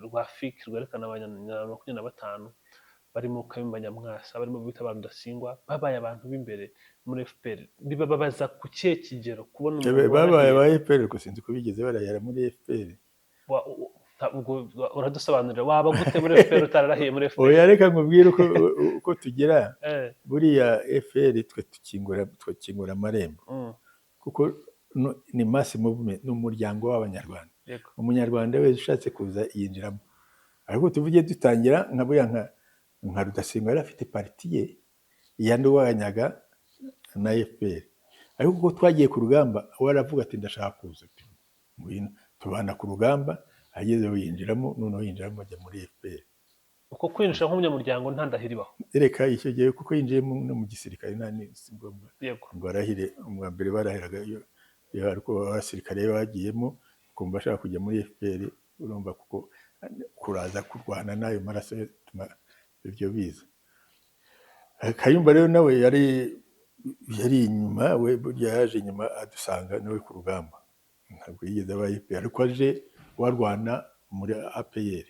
rwa FIC rwerekana abanyarwanda 25 barimo Kayumba Nyamwasa, barimo bita ba Rudasingwa, babaye abantu b'imbere muri FPR. Bibabaza ku kihe kigero kubona umuntu babaye warahiye ba FPR ariko sinzi ko bigeze barahera muri FPR. uradusobanurira waba gute muri FPR utararahiye muri FPR? Oya, reka nkubwire uko tugira Eh, buriya FPR twe tukingura amarembo kuko ni mass movement, ni umuryango w'abanyarwanda. yego. Umunyarwanda wese ushatse kuza yinjiramo, ariko tuvuge dutangira nka buriya nka Rudasingwa yari afite parti ye yanduwanyaga na FPR, ariko kuko twagiye ku rugamba we aravuga ati ndashaka kuza, tubana ku rugamba, agezeho yinjiramo, noneho yinjiramo ajya muri FPR. Uko kwinjira nk'umunyamuryango nta ndahiro ibaho. Reka icyo gihe kuko yinjiyemo no mu gisirikare nta si ngombwa Yego. ngo arahire. Umwa mbere barahiraga iyo ariko abasirikare bagiyemo kumva ashaka kujya muri FPR, urumva kuko kuraza kurwana n'ayo maraso bituma ibyo biza. Kayumba rero nawe yari inyuma, we burya yaje inyuma adusanga nawe ku rugamba, ntabwo yigeze aba FPR, ariko aje warwana muri APR.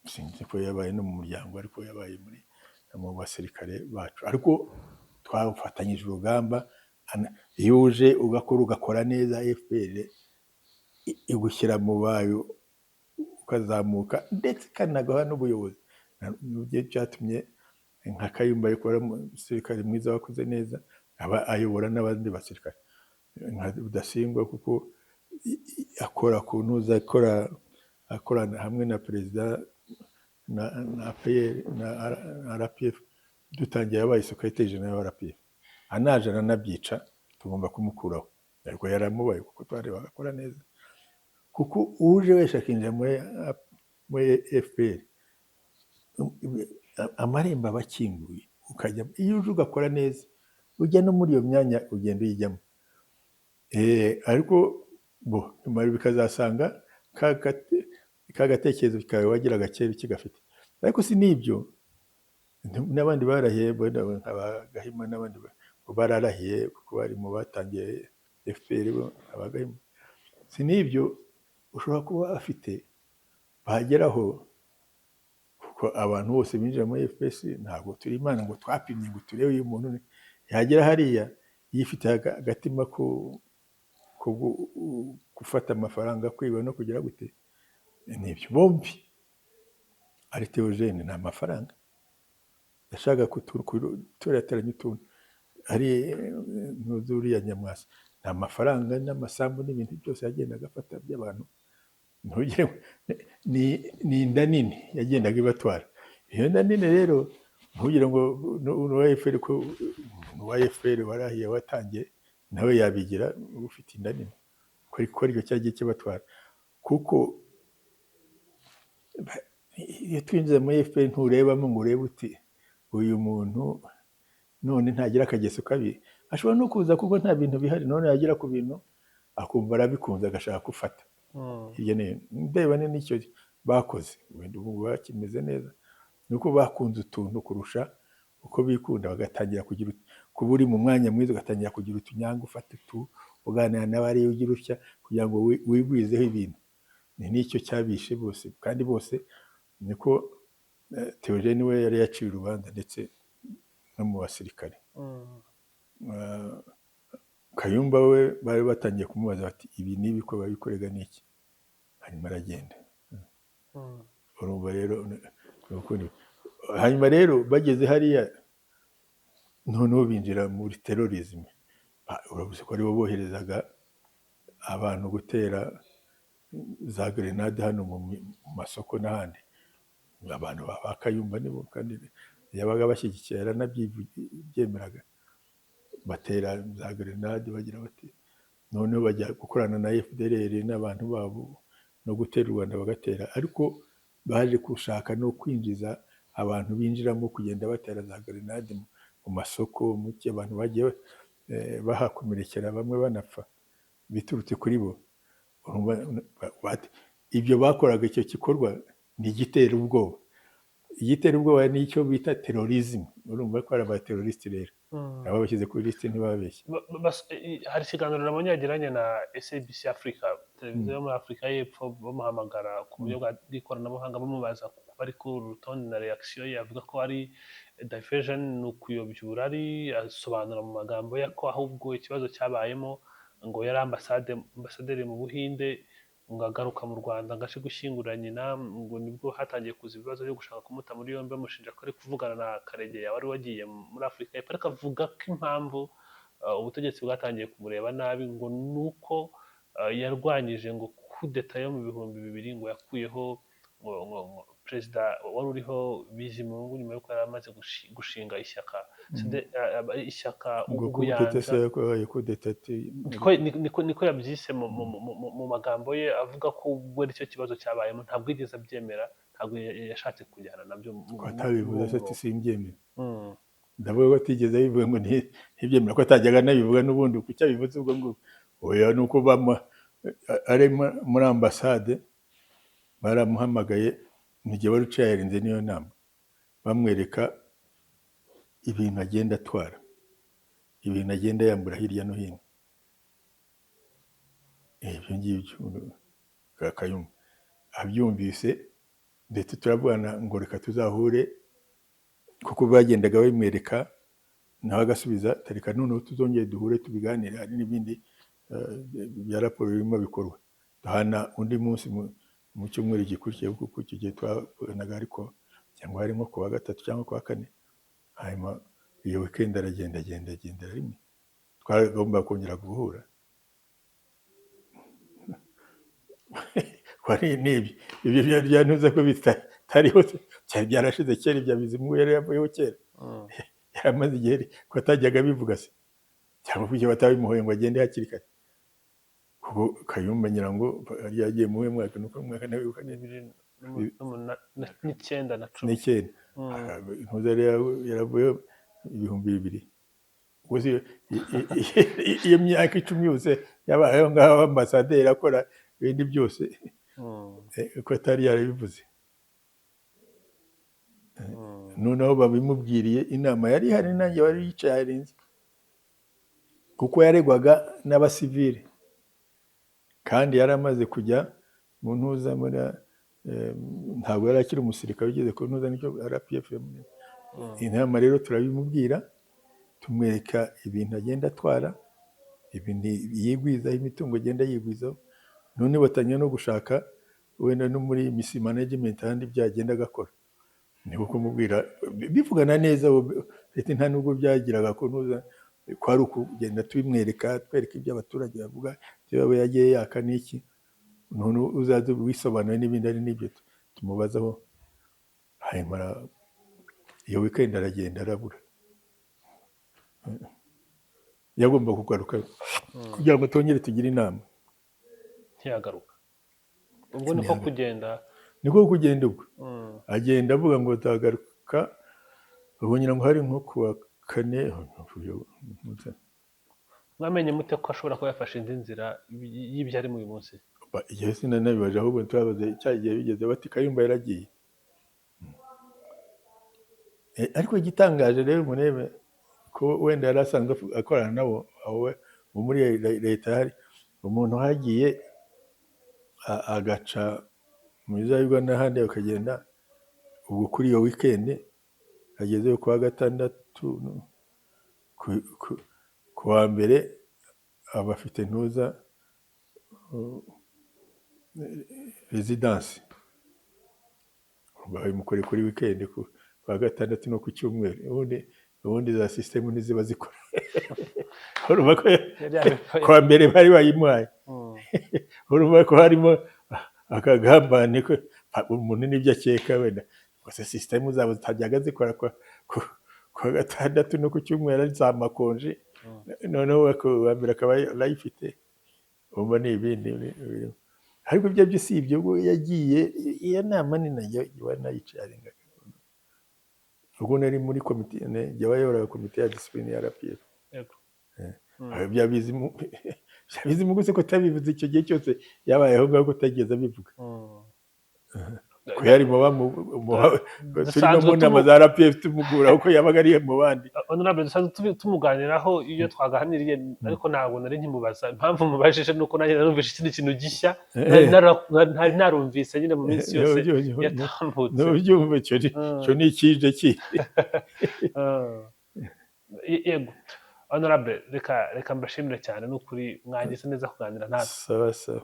Sinzi ko yabaye no mu muryango, ariko yabaye mu basirikare bacu, ariko twafatanyije urugamba. Iyo uje ugakora neza, FPR igushyira mu bayo ukazamuka, ndetse ikanagaha n'ubuyobozi. Nibyo byatumye nka Kayumba akora umusirikare mwiza wakoze neza, aba ayobora n'abandi basirikare nka Rudasingwa, kuko akora kuntuza, akorana hamwe na perezida na APR na RPF. Dutangiye yabaye secrétaire général wa RPF, anaje aranabyica, tugomba kumukuraho, ariko yaramubaye kuko twarebaga akora neza. Kuko uje wese akinjira muri FPR amarembo aba akinguye, ukajya iyo uje ugakora neza, ujya no muri iyo myanya ugenda uyijyamo. Ariko nyuma bikazasanga ka gatekerezo kawe wagiraga kera kigafite. Ariko si n'ibyo, n'abandi barahiye, abagahima n'abandi bararahiye kuko bari mu batangiye FPR bo abagahima. Si n'ibyo, ushobora kuba afite bageraho, kuko abantu bose binjira muri FPR ntabwo turi Imana ngo twapimye ngo turebe uyu muntu yagera hariya yifite agatima ko gufata amafaranga, kwiba no kugira gute. N'ibyo bombi ari Theogene nta mafaranga yashaka turateranya utuntu, ari n'uzuriya Nyamwasa nta mafaranga n'amasambu n'ibintu byose yagendaga afata by'abantu. Ni inda nini yagendaga ibatwara. Iyo nda nini rero ntugire ngo n'uwa FPR warahiye watangiye nawe yabigira ufite inda nini, ko aricyo cyagiye kibatwara. Kuko iyo twinjiza muri FPR nturebamo ngo urebe uti uyu muntu none ntagira akageso kabi, ashobora no kuza kuko nta bintu bihari, none yagira ku bintu akumva arabikunze agashaka gufata. Hirya ndeba n'icyo bakoze, wenda ubu bakimeze neza, nuko bakunze utuntu kurusha uko bikunda, bagatangira kugira kuba uri mu mwanya mwiza, ugatangira kugira utunyanga, ufata uganira n'abari ugira utya kugira ngo wigwizeho ibintu. Nicyo cyabishe bose, kandi bose niko Theogene we yari yaciye urubanza ndetse no mu basirikare. Kayumba we bari batangiye kumubaza bati ibi nibi ko babikorega n'iki, hanyuma aragenda. Urumva rero hanyuma rero bageze hariya, noneho binjira muri terrorism. Urabuze ko aribo boherezaga abantu gutera za grenade hano mu masoko n'ahandi. Abantu ba Kayumba nibo kandi yabaga bashyigikiye, yaranabyemeraga, batera za grenade bagira bati, noneho bajya gukorana na FDLR n'abantu babo no gutera u Rwanda bagatera. Ariko baje gushaka no kwinjiza abantu binjiramo kugenda batera za grenade mu masoko, muke abantu bagiye bahakomerekera, bamwe banapfa biturutse kuri bo. Ibyo bakoraga, icyo gikorwa ni igitera ubwoba. Igitera ubwoba ni icyo bita terrorism. Urumva ko ari abateroriste rero, aba bashyize kuri liste ntibabeshye. Hari ikiganiro nabonye yagiranye na SABC Africa televiziyo yo muri Afurika y'Epfo bamuhamagara ku buryo bw'ikoranabuhanga bamubaza kuba ari kuri uru rutonde na reaction ye avuga ko ari diversion, ni ukuyobya uburari. Asobanura mu magambo ye ko ahubwo ikibazo cyabayemo ngo yari ambasaderi mu Buhinde, ngo agaruka mu Rwanda ngo aje gushyingura nyina, ngo nibwo hatangiye kuza ibibazo byo gushaka kumuta muri yombi bamushinja ko ari kuvugana na Karegeya wari wagiye muri Afurika y'Epfo, ariko avuga ko impamvu ubutegetsi bwatangiye kumureba nabi ngo nuko yarwanyije ngo kudeta yo mu 2000 ngo yakuyeho perezida wari uriho Bizimungu nyuma yuko yari amaze gushinga ishyaka niko yabyise mu magambo ye, avuga ko ubwo aricyo kibazo cyabayemo ntabwo yigeze abyemera, ntabwo yashatse kujyana nabyo. Atabivuze ati simbyemera, ndavuga ko atigeze abivuga ngo ntibyemera, ko atajyaga anabivuga n'ubundi kuko abivuze ubwo ngubwo. Oya, nuko ari muri ambasade baramuhamagaye mu gihe wari uciye yarinze niyo nama, bamwereka ibintu agenda atwara, ibintu agenda yambura hirya no hino. Ibyo ngibyo Kayumba abyumvise, ndetse turavugana ngo reka tuzahure, kuko bagendaga bamwereka nawe agasubiza tareka noneho tuzongere duhure tubiganire, hari n'ibindi bya raporo birimo bikorwa. Duhana undi munsi mu cyumweru gikurikiye kuko icyo gihe twabanaga, ariko cyangwa harimo ku wa gatatu cyangwa ku wa kane. Hanyuma iyo weekend aragenda rimwe, twagomba kongera guhura. Kwari ibyo byantuza ko bitariho cyari byarashize kera, ibya Bizimungu yari yavuyeho kera. Yaramaze igihe ko atajyaga bivuga se, cyangwa kuko batabimuhoye ngo agende hakiri kare. Kuko Kayumba ngira ngo yari yagiye mu mwaka nuko mwaka nawe uka 2009 na 10. Ntuza yaravuye 2000. Gusa iyo myaka 10 yose yabayeho ngaho ambasaderi akora ibindi byose, ko atari yarabivuze. Noneho babimubwiriye, inama yari hari nanjye wari yicaye harinze, kuko yaregwaga n'abasivile kandi yari amaze kujya mu ntuza muri ntabwo yari akiri umusirikare ugeze ku ntuza, nicyo RPF. Inama rero turabimubwira, tumwereka ibintu agenda atwara, ibintu yigwizaho, imitungo agenda yigwizaho. None batangiye no gushaka wenda no muri misi management ahandi byagenda agakora. Niko kumubwira bivugana neza, leta nta nubwo byagiraga ko ntuza kwari ukugenda tubimwereka, twereka ibyo abaturage bavuga, ibyo yagiye yaka n'iki, none uzaze wisobanura n'ibindi ari n'ibyo tumubazaho. Hanyuma iyo weekend aragenda arabura, yagomba kugaruka kugira ngo tongere tugire inama. Ntiyagaruka ubwo niko kugenda ubwo agenda avuga ngo tagaruka. Ubwo ngira ngo hari nko kuwa kane. Mwamenye mute ko ashobora kuba yafashe indi nzira y'ibyo ari mu uyu munsi? Igihe sinanabibaje, ahubwo turabaze cyagiye bigeze bati Kayumba yaragiye. Ariko igitangaje rero murebe ko wenda yari asanzwe akorana nabo muri leta, hari umuntu hagiye agaca mu Zayirwa n'ahandi akagenda. Ubwo kuri iyo weekend agezeyo kuwa gatandatu, ku wa mbere abafite ntuza residence, babimukore kuri weekend kuwa gatandatu no ku cyumweru. Ubundi za system ntiziba zikora. Urumva ko kuwa mbere bari bayimuhaye. Urumva ko harimo akagambane ko umuntu n'ibyo akeka wenda gusa system zabo zitajyaga zikora kuwa gatandatu no ku cyumweru ari za makonje. Noneho kuwa mbere akaba arayifite. Umva ni ibindi. Ariko ibyo byo si ibyo, yagiye iyo nama ni nayo wanayicaringa. Ubwo nari muri komite, yabayoboraga komite ya discipline ya RPF. Yego. Bya Bizimungu se ko tabivuze icyo gihe cyose yabayeho ngaho ko utageze abivuga. ko yari mu turi no mu nama za RPF tumugura uko yabaga ari mu bandi. Honorable dusanzwe tumuganiraho iyo twaganiriye, ariko ntabwo nari nkimubaza impamvu mubajije, nuko nanjye narumvise ikindi kintu gishya ntari narumvise nyine mu minsi yose yatambutse. N'ubyumva cyo ni ikije yego Honorable, reka mbashimire cyane, n'ukuri mwagize neza kuganira natwe. sawa sawa.